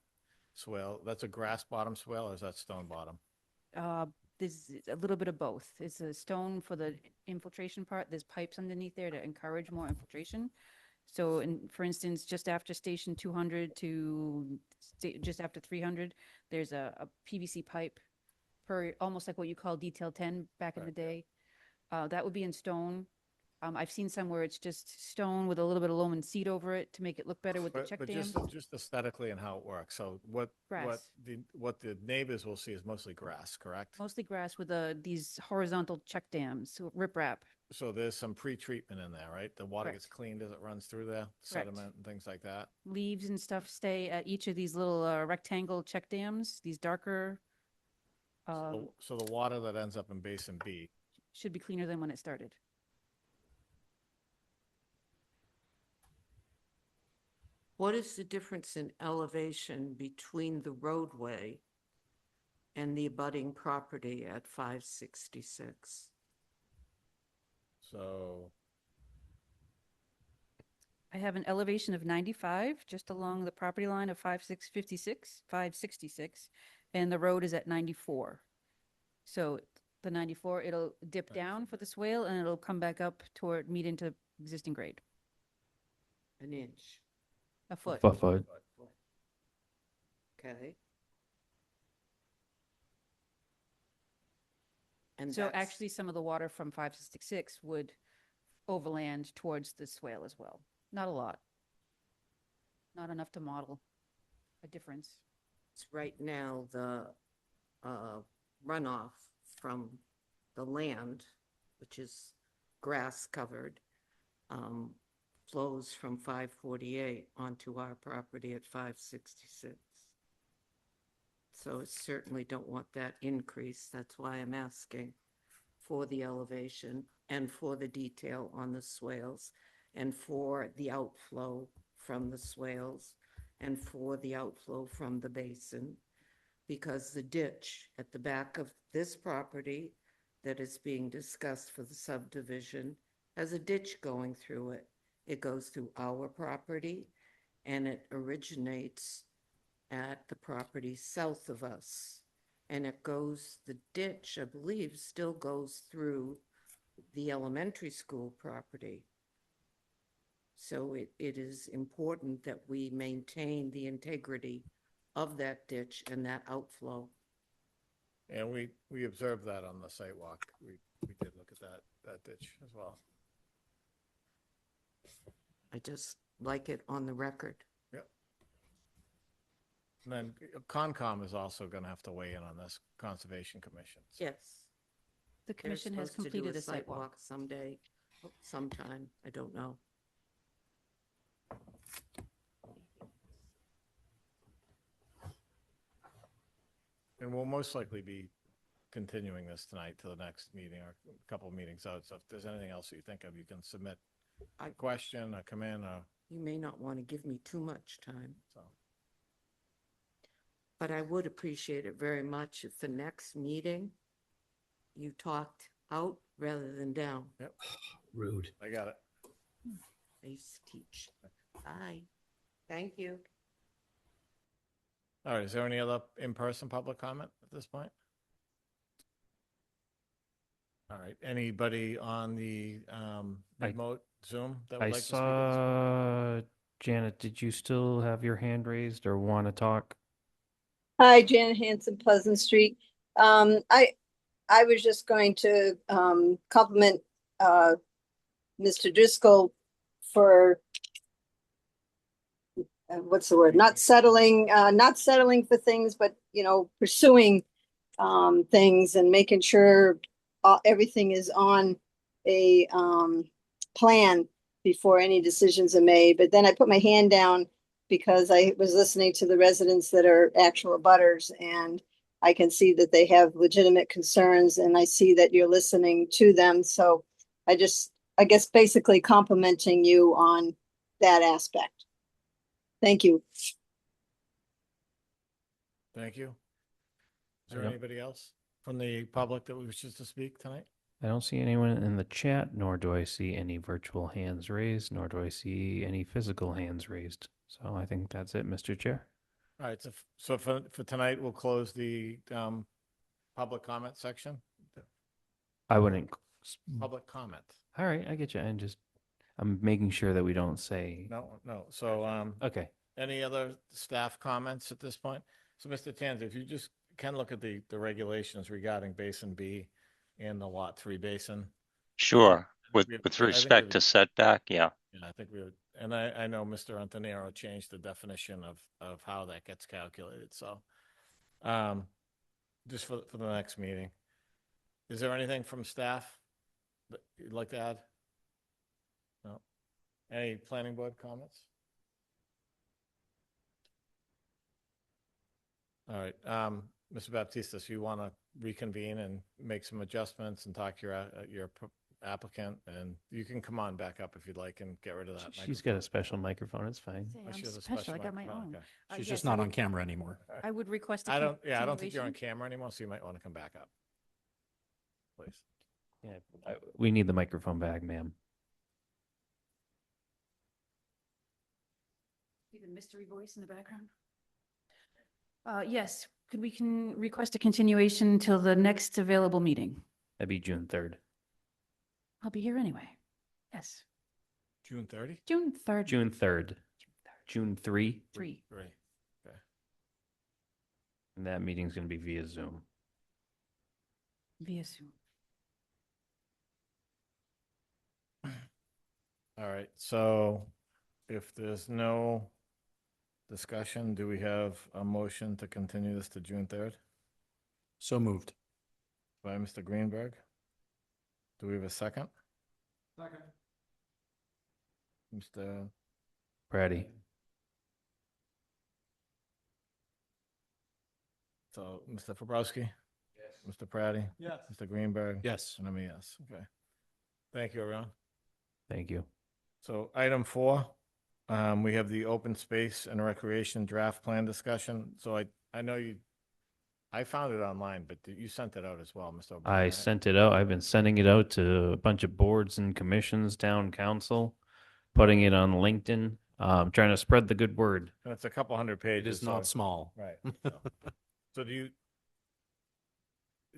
swale? That's a grass bottom swale, or is that stone bottom? There's a little bit of both. It's a stone for the infiltration part. There's pipes underneath there to encourage more infiltration. So, for instance, just after station 200 to just after 300, there's a PVC pipe almost like what you call detail 10 back in the day. That would be in stone. I've seen some where it's just stone with a little bit of loam and seed over it to make it look better with the check But dams. just aesthetically and how it works. So what Grass. the neighbors will see is mostly grass, correct? Mostly grass with these horizontal check dams, so riprap. So there's some pre-treatment in there, right? The water gets Correct. cleaned as it runs through there, sediment and things like that. Leaves and stuff stay at each of these little rectangle check dams, these darker, So the water that ends up in Basin B, should be cleaner than when it started. What is the difference in elevation between the roadway and the abutting property at 566? so I have an elevation of 95 just along the property line of 566, and the road is at 94. So the 94, it'll dip down for the swale and it'll come back up toward meet into existing grade. An inch. A foot. Foot. Okay. And So that's- actually, some of the water from 566 would overland towards the swale as well. Not a lot. Not enough to model a difference. Right now, the runoff from the land, which is grass covered, flows from 548 onto our property at 566. So I certainly don't want that increase. That's why I'm asking for the elevation and for the detail on the swales and for the outflow from the swales and for the outflow from the basin. Because the ditch at the back of this property that is being discussed for the subdivision has a ditch going through it. It goes through our property and it originates at the property south of us. And it goes, the ditch, I believe, still goes through the elementary school property. So it is important that we maintain the integrity of that ditch and that outflow. And we observed that on the site walk. We did look at that ditch as well. I just like it on the record. Yep. And then Concom is also going to have to weigh in on this, Conservation Commission. Yes. The They're commission has supposed to do completed a site walk. someday, sometime, I don't know. And we'll most likely be continuing this tonight to the next meeting or a couple of meetings out. So if there's anything else you think of, you can submit a question or come in or You may not want to give me too much time, so. but I would appreciate it very much if the next meeting you talked out rather than down. Rude. I got it. I used to teach. Bye. Thank you. All right. Is there any other in-person public comment at this point? All right. Anybody on the remote Zoom that would I like to speak? saw, Janet, did you still have your hand raised or want to talk? Hi, Janet Hanson, Pleasant Street. I was just going to compliment Mr. Driscoll for what's the word? Not settling for things, but pursuing things and making sure everything is on a plan before any decisions are made. But then I put my hand down because I was listening to the residents that are actual abutters, and I can see that they have legitimate concerns, and I see that you're listening to them. So I guess basically complimenting you on that aspect. Thank you. Thank you. Is there Yep. anybody else from the public that wishes to speak tonight? I don't see anyone in the chat, nor do I see any virtual hands raised, nor do I see any physical hands raised. So I think that's it, Mr. Chair. All right. So for tonight, we'll close the public comment section. I wouldn't. Public comment. All right, I get you. I'm making sure that we don't say. No. So Okay. any other staff comments at this point? So Mr. Tanza, if you just can look at the regulations regarding Basin B and the Lot 3 basin. Sure. With we have- with I think respect we- to setback, yeah. Yeah, I think we would, and I know Mr. Antonero changed the definition of how that gets calculated, so. Just for the next meeting. Is there anything from staff that you'd like to add? No? Any planning board comments? All right, Mr. Baptista, if you want to reconvene and make some adjustments and talk to your applicant, and you can come on back up if you'd like and get rid of that. She's got a special microphone. It's fine. Say, Oh, I'm she has a special. I got my microphone, own. okay. She's Yes, just I not on would- camera anymore. I would request a I don't think you're on continuation. camera anymore, so you might want to come back up. Please. Yeah, we need the microphone back, ma'am. See the mystery voice in the background? Yes, could we can request a continuation until the next available meeting? That'd be June 3rd. I'll be here anyway. Yes, June 30? June 3rd. June 3rd. June 3. 3. Great. Okay. And that meeting's going to be via Zoom. Via Zoom. All right, so if there's no discussion, do we have a motion to continue this to June 3rd So moved. by Mr. Greenberg? Do we have a second? Second. Mr. Praddy? So, Mr. Fabrowski? Yes. Mr. Praddy? Yes. Mr. Greenberg? Yes. And I'm a yes, okay. Thank you, everyone. Thank you. So item 4, we have the open space and recreation draft plan discussion. So I know I found it online, but you sent it out as well, Mr. O'Brien. I right? sent it out. I've been sending it out to a bunch of boards and commissions, town council, putting it on LinkedIn, trying to spread the good word. And it's a couple hundred It pages. is not so- small. Right. So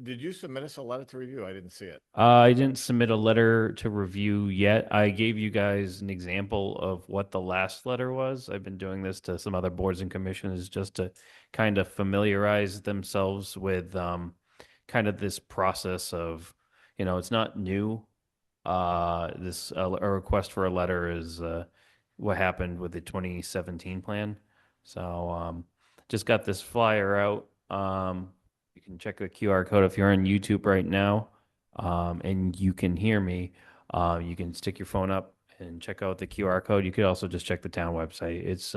did you submit us a letter to review? I didn't see it. I didn't submit a letter to review yet. I gave you guys an example of what the last letter was. I've been doing this to some other boards and commissions just to kind of familiarize themselves with kind of this process of, it's not new. This a request for a letter is what happened with the 2017 plan. So just got this flyer out. You can check the QR code if you're on YouTube right now, and you can hear me. You can stick your phone up and check out the QR code. You could also just check the town website. It's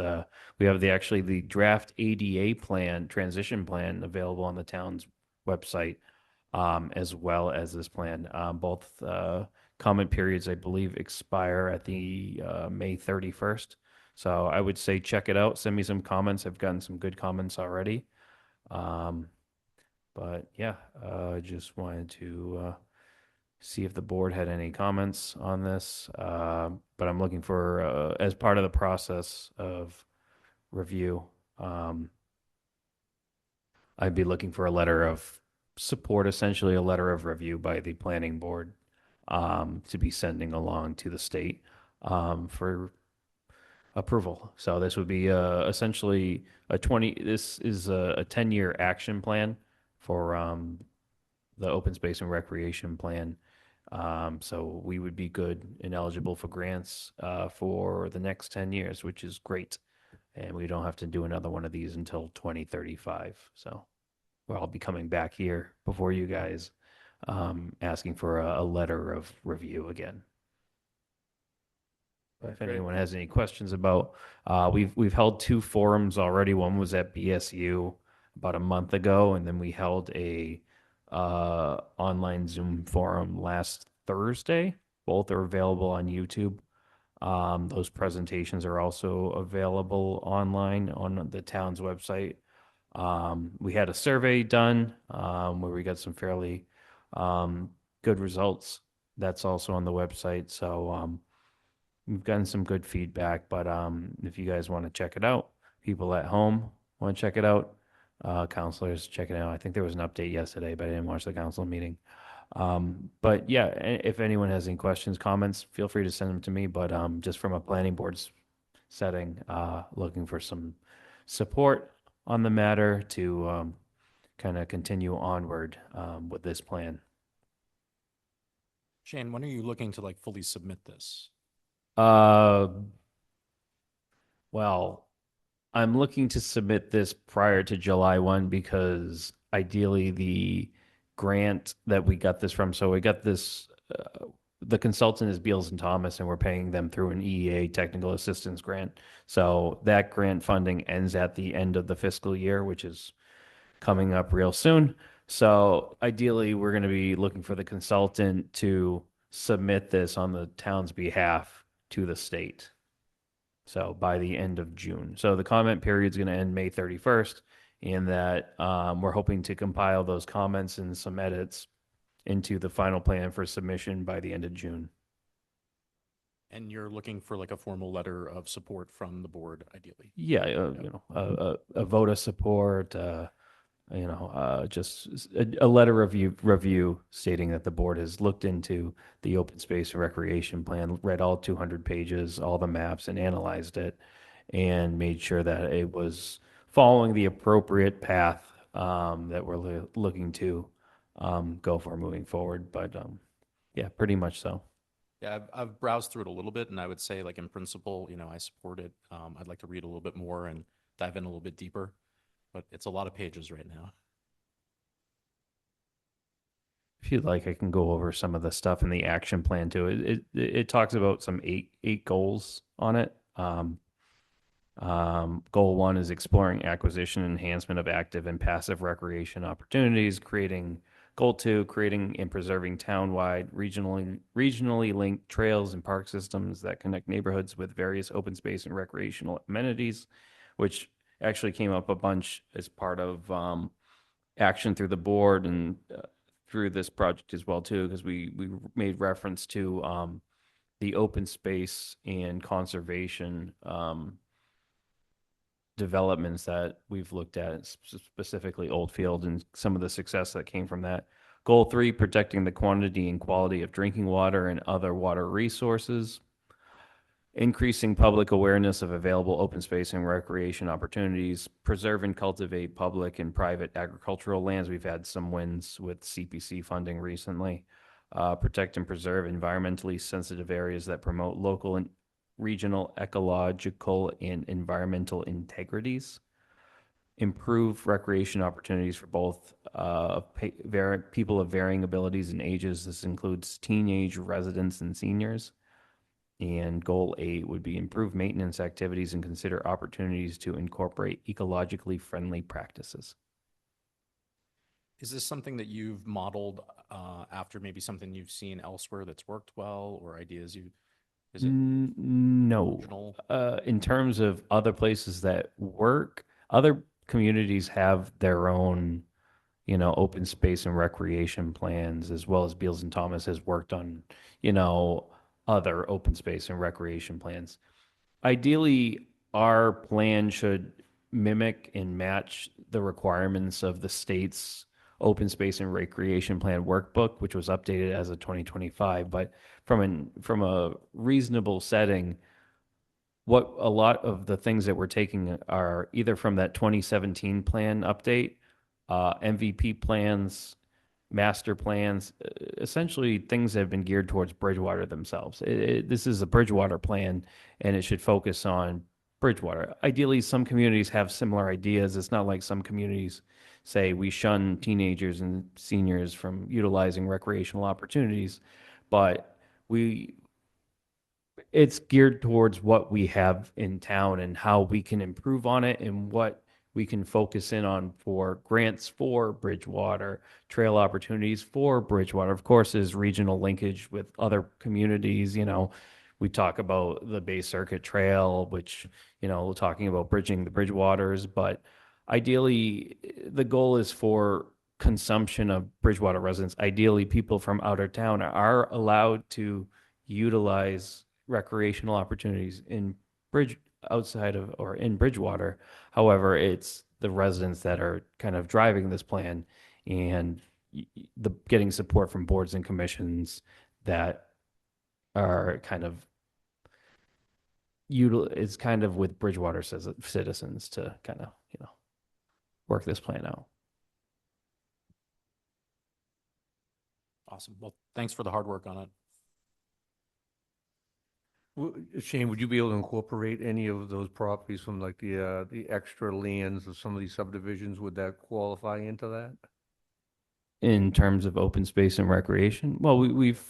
we have the draft ADA plan, transition plan available on the town's website, as well as this plan. Both comment periods, I believe, expire at the May 31st. So I would say check it out. Send me some comments. I've gotten some good comments already. But yeah, I just wanted to see if the board had any comments on this. But I'm looking for, as part of the process of review, I'd be looking for a letter of support, essentially a letter of review by the planning board, to be sending along to the state for approval. So this would be essentially this is a 10-year action plan for the open space and recreation plan. So we would be good and eligible for grants for the next 10 years, which is great. And we don't have to do another one of these until 2035. So I'll be coming back here before you guys, asking for a letter of review again. If Great. anyone has any questions about, we've held 2 forums already. One was at BSU about a month ago, and then we held a online Zoom forum last Thursday. Both are available on YouTube. Those presentations are also available online on the town's website. We had a survey done where we got some fairly good results. That's also on the website. So we've gotten some good feedback, but if you guys want to check it out, people at home want to check it out, counselors check it out. I think there was an update yesterday, but I didn't watch the council meeting. But yeah, if anyone has any questions, comments, feel free to send them to me. But just from a planning board's setting, looking for some support on the matter to kind of continue onward with this plan. Shane, when are you looking to fully submit this? Well, I'm looking to submit this prior to July 1 because ideally the grant that we got this from, so we got this, the consultant is Beals and Thomas, and we're paying them through an EEA technical assistance grant. So that grant funding ends at the end of the fiscal year, which is coming up real soon. So ideally, we're going to be looking for the consultant to submit this on the town's behalf to the state. So by the end of June. So the comment period is going to end May 31st, and that we're hoping to compile those comments and some edits into the final plan for submission by the end of June. And you're looking for a formal letter of support from the board, ideally. Yeah, a vote of support, just a letter of review stating that the board has looked into the open space and recreation plan, read all 200 pages, all the maps, and analyzed it, and made sure that it was following the appropriate path that we're looking to go for moving forward. But yeah, pretty much so. Yeah, I've browsed through it a little bit, and I would say, like, in principle, you know, I support it. I'd like to read a little bit more and dive in a little bit deeper, but it's a lot of pages right now. If you'd like, I can go over some of the stuff in the action plan too. It talks about some eight goals on it. Goal 1 is exploring acquisition and enhancement of active and passive recreation opportunities. Goal 2, creating and preserving town-wide, regionally linked trails and park systems that connect neighborhoods with various open space and recreational amenities, which actually came up a bunch as part of action through the board and through this project as well too, because we made reference to the open space and conservation developments that we've looked at, specifically Oldfield, and some of the success that came from that. Goal 3, protecting the quantity and quality of drinking water and other water resources. Increasing public awareness of available open space and recreation opportunities. Preserve and cultivate public and private agricultural lands. We've had some wins with CPC funding recently. Protect and preserve environmentally sensitive areas that promote local and regional ecological and environmental integrities. Improve recreation opportunities for both people of varying abilities and ages. This includes teenage residents and seniors. And goal 8 would be improve maintenance activities and consider opportunities to incorporate ecologically friendly practices. Is this something that you've modeled after maybe something you've seen elsewhere that's worked well, or ideas is it No. original? In terms of other places that work, other communities have their own, open space and recreation plans, as well as Beals and Thomas has worked on, other open space and recreation plans. Ideally, our plan should mimic and match the requirements of the state's open space and recreation plan workbook, which was updated as of 2025. But from a reasonable setting, what a lot of the things that we're taking are either from that 2017 plan update, MVP plans, master plans, essentially things that have been geared towards Bridgewater themselves. This is a Bridgewater plan, and it should focus on Bridgewater. Ideally, some communities have similar ideas. It's not like some communities say we shun teenagers and seniors from utilizing recreational opportunities, but it's geared towards what we have in town and how we can improve on it and what we can focus in on for grants for Bridgewater, trail opportunities for Bridgewater. Of course, there's regional linkage with other communities. We talk about the Bay Circuit Trail, which, we're talking about bridging the Bridgewaters, but ideally the goal is for consumption of Bridgewater residents. Ideally, people from outer town are allowed to utilize recreational opportunities in outside of or in Bridgewater. However, it's the residents that are kind of driving this plan and getting support from boards and commissions that are kind of it's kind of with Bridgewater citizens to kind of, work this plan out. Awesome. Well, thanks for the hard work on it. Shane, would you be able to incorporate any of those properties from like the extra lands of some of these subdivisions? Would that qualify into that? In terms of open space and recreation, well, we've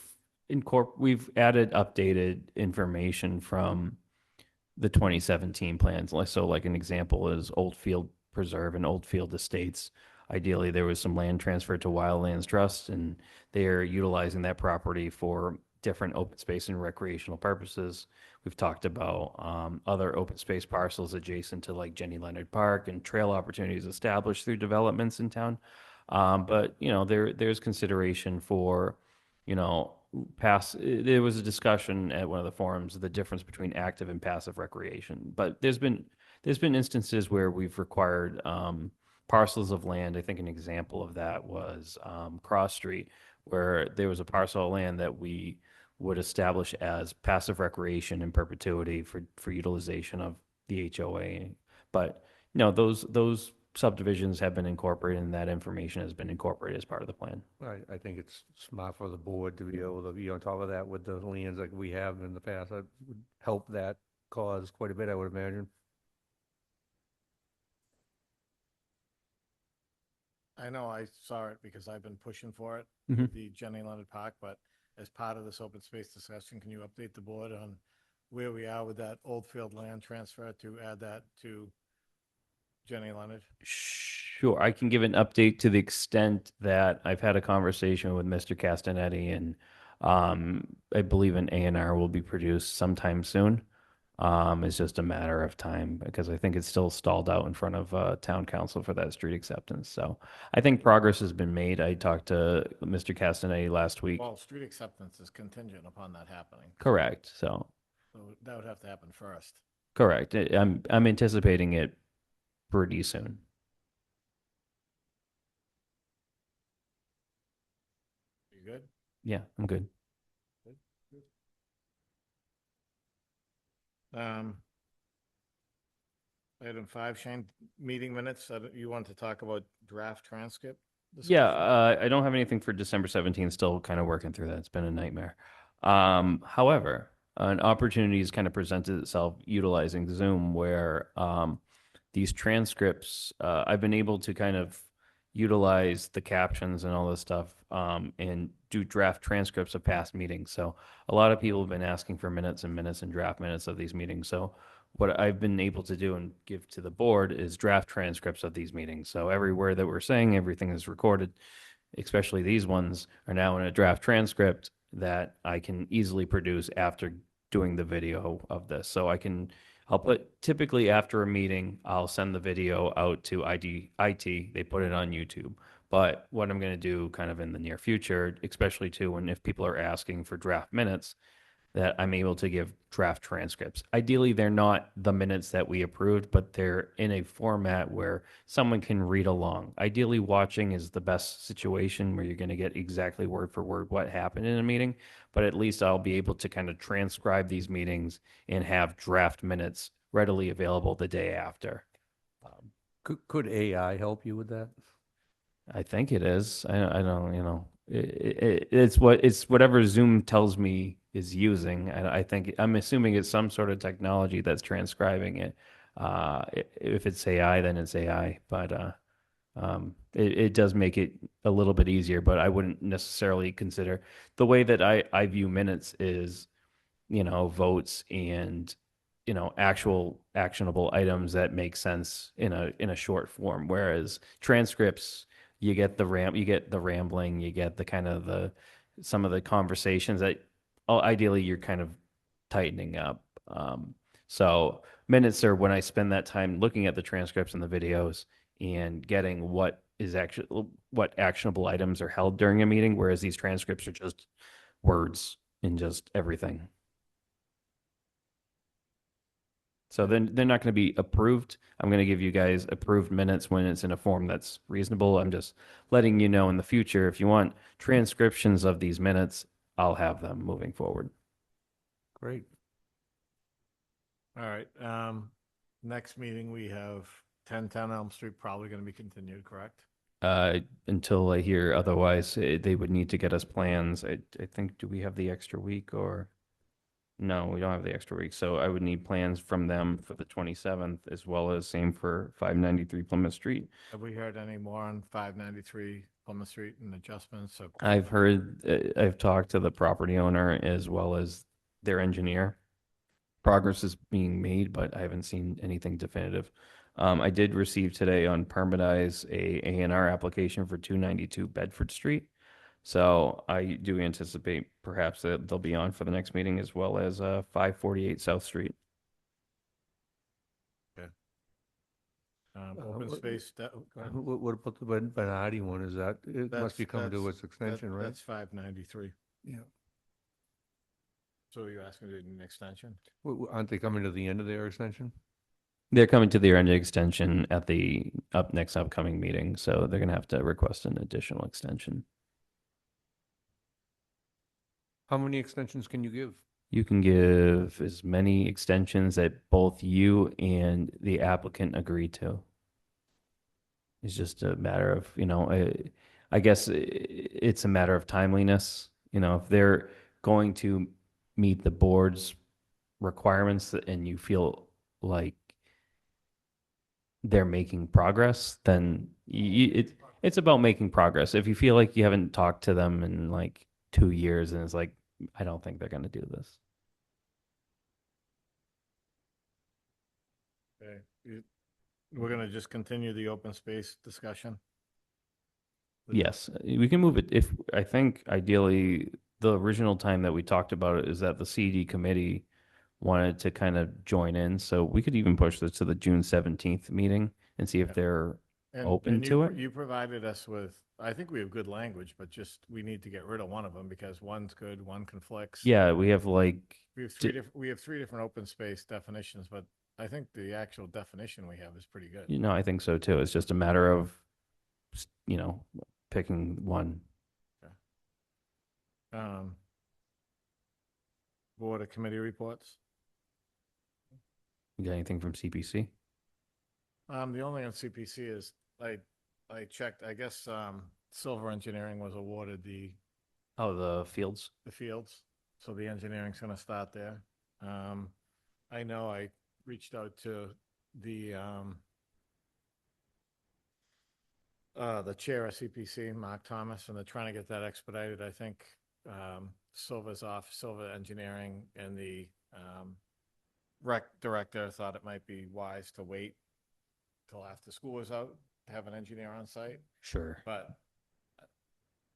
added updated information from the 2017 plans. So like an example is Oldfield Preserve and Oldfield Estates. Ideally, there was some land transferred to Wildlands Trust, and they are utilizing that property for different open space and recreational purposes. We've talked about other open space parcels adjacent to like Jenny Leonard Park and trail opportunities established through developments in town. But there's consideration for, there was a discussion at one of the forums, the difference between active and passive recreation. But there's been instances where we've required parcels of land. I think an example of that was Cross Street, where there was a parcel of land that we would establish as passive recreation in perpetuity for utilization of the HOA. But those subdivisions have been incorporated and that information has been incorporated as part of the plan. I think it's smart for the board to be able to be on top of that with the liens like we have in the past. That would help that cause quite a bit, I would imagine. I know I saw it because I've been pushing for it, Mhm. the Jenny Leonard Park, but as part of this open space discussion, can you update the board on where we are with that Oldfield land transfer to add that to Jenny Leonard? Sure, I can give an update to the extent that I've had a conversation with Mr. Castanetti, and I believe an A&R will be produced sometime soon. It's just a matter of time because I think it's still stalled out in front of town council for that street acceptance. So I think progress has been made. I talked to Mr. Castanetti last week. Well, street acceptance is contingent upon that happening, Correct. So so that would have to happen first. correct. I'm anticipating it pretty soon. You good? Yeah, I'm good. Item 5, Shane, meeting minutes. You want to talk about draft transcript? Yeah, discussion? I don't have anything for December 17th. Still kind of working through that. It's been a nightmare. However, an opportunity has kind of presented itself utilizing Zoom where these transcripts, I've been able to kind of utilize the captions and all this stuff and do draft transcripts of past meetings. So a lot of people have been asking for minutes and minutes and draft minutes of these meetings. So what I've been able to do and give to the board is draft transcripts of these meetings. So every word that we're saying, everything is recorded, especially these ones are now in a draft transcript that I can easily produce after doing the video of this. So I'll put, typically after a meeting, I'll send the video out to IT, they put it on YouTube. But what I'm going to do kind of in the near future, especially too, when if people are asking for draft minutes, that I'm able to give draft transcripts. Ideally, they're not the minutes that we approved, but they're in a format where someone can read along. Ideally, watching is the best situation where you're going to get exactly word for word what happened in a meeting, but at least I'll be able to kind of transcribe these meetings and have draft minutes readily available the day after. Could AI help you with that? I think it is. I don't, it's whatever Zoom tells me is using. And I think I'm assuming it's some sort of technology that's transcribing it. If it's AI, then it's AI. But it does make it a little bit easier. But I wouldn't necessarily consider the way that I view minutes is, votes and actual actionable items that make sense in a short form. Whereas transcripts, you get the rambling, you get the kind of some of the conversations that ideally you're kind of tightening up. So minutes are when I spend that time looking at the transcripts and the videos and getting what actionable items are held during a meeting, whereas these transcripts are just words and just everything. So then they're not going to be approved. I'm going to give you guys approved minutes when it's in a form that's reasonable. I'm just letting you know in the future, if you want transcriptions of these minutes, I'll have them moving forward. Great. All right. Next meeting, we have 1010 Elm Street, probably going to be continued, correct? Until I hear otherwise, they would need to get us plans. I think, do we have the extra week or? No, we don't have the extra week. So I would need plans from them for the 27th, as well as same for 593 Plymouth Street. Have we heard any more on 593 Plymouth Street and adjustments? So I've talked to the property owner as well as their engineer. Progress is being made, but I haven't seen anything definitive. I did receive today on Permitize a A&R application for 292 Bedford Street. So I do anticipate perhaps that they'll be on for the next meeting, as well as 548 South Street. Open space. What about the Bernardi one? Is that, it must be coming to its extension, right? That's 593. Yeah. So you're asking to do an extension? Aren't they coming to the end of their extension? They're coming to the end extension at the next upcoming meeting, so they're going to have to request an additional extension. How many extensions can you give? You can give as many extensions that both you and the applicant agree to. It's just a matter of, I guess it's a matter of timeliness. If they're going to meet the board's requirements and you feel like they're making progress, then it's about making progress. If you feel like you haven't talked to them in like 2 years and it's like, I don't think they're going to do this. Okay. We're gonna just continue the open space discussion? Yes, we can move it if, I think ideally, the original time that we talked about it is that the CD committee wanted to kind of join in. So we could even push this to the June 17th meeting and see if Yeah. they're And- open and to you- it. You provided us with, I think we have good language, but just, we need to get rid of one of them because one's good, one conflicts. Yeah, we have like, We have three different open space definitions, but I think the actual definition we have is pretty good. I think so too. It's just a matter of, picking one. Board of committee reports? You got anything from CPC? The only on CPC is, I checked, I guess, Silver Engineering was awarded the Oh, the fields. fields, so the engineering's gonna start there. I know I reached out to the chair of CPC, Mark Thomas, and they're trying to get that expedited. I think Silver Engineering and the rec director thought it might be wise to wait till after school is out to have an engineer on site. Sure. But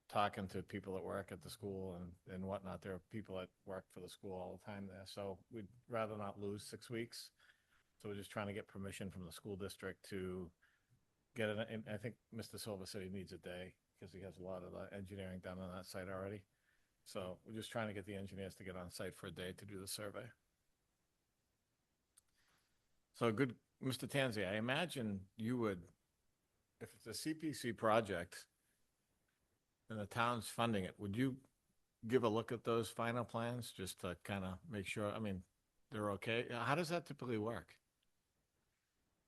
talking to people that work at the school and whatnot, there are people that work for the school all the time there. So we'd rather not lose 6 weeks. So we're just trying to get permission from the school district to get it. And I think Mr. Silva said he needs a day because he has a lot of the engineering done on that site already. So we're just trying to get the engineers to get on site for a day to do the survey. So good, Mr. Tanzi, I imagine you would, if it's a CPC project and the town's funding it, would you give a look at those final plans just to kind of make sure, I mean, they're okay? How does that typically work?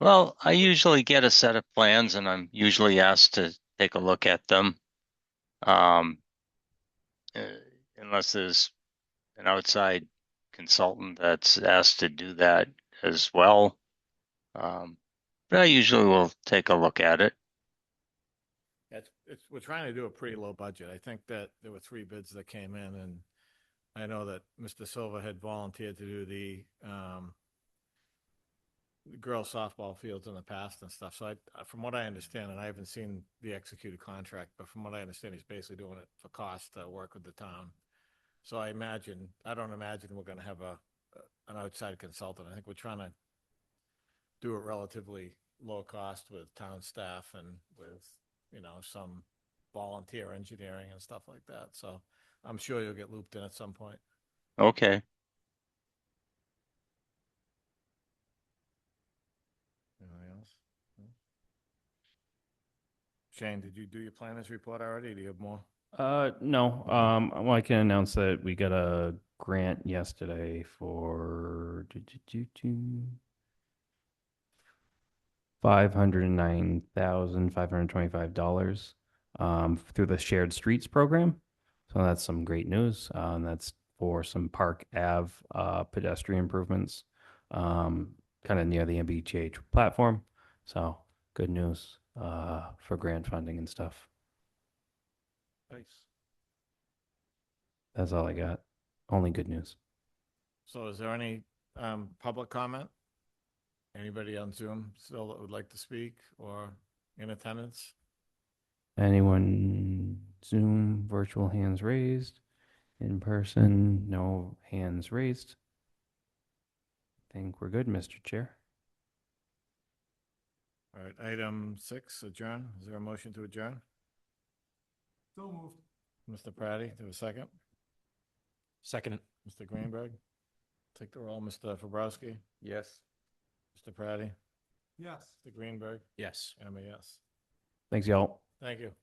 Well, I usually get a set of plans and I'm usually asked to take a look at them. Unless there's an outside consultant that's asked to do that as well. But I usually will take a look at it. We're trying to do a pretty low budget. I think that there were 3 bids that came in, and I know that Mr. Silva had volunteered to do the girls softball fields in the past and stuff. So from what I understand, and I haven't seen the executed contract, but from what I understand, he's basically doing it for cost to work with the town. So I don't imagine we're going to have an outside consultant. I think we're trying to do it relatively low cost with town staff and with, some volunteer engineering and stuff like that. So I'm sure you'll get looped in at some point. Okay. Anything else? No? Shane, did you do your planners report already? Do you have more? No. Well, I can announce that we got a grant yesterday for $509,525 through the Shared Streets program. So that's some great news. That's for some Park Ave pedestrian improvements, kind of near the MBTH platform. So good news for grant funding and stuff. Nice. That's all I got. Only good news. So is there any public comment? Anybody on Zoom still that would like to speak or in attendance? Anyone Zoom, virtual hands raised? In person, no hands raised. I think we're good, Mr. Chair. All right, item 6, adjourn. Is there a motion to adjourn? So moved. Mr. Praddy, do a second. Second. Mr. Greenberg, take the roll. Mr. Fabrowski, Yes. Mr. Praddy, Yes. Mr. Greenberg, Yes. I'm a yes. Thanks, y'all. Thank you.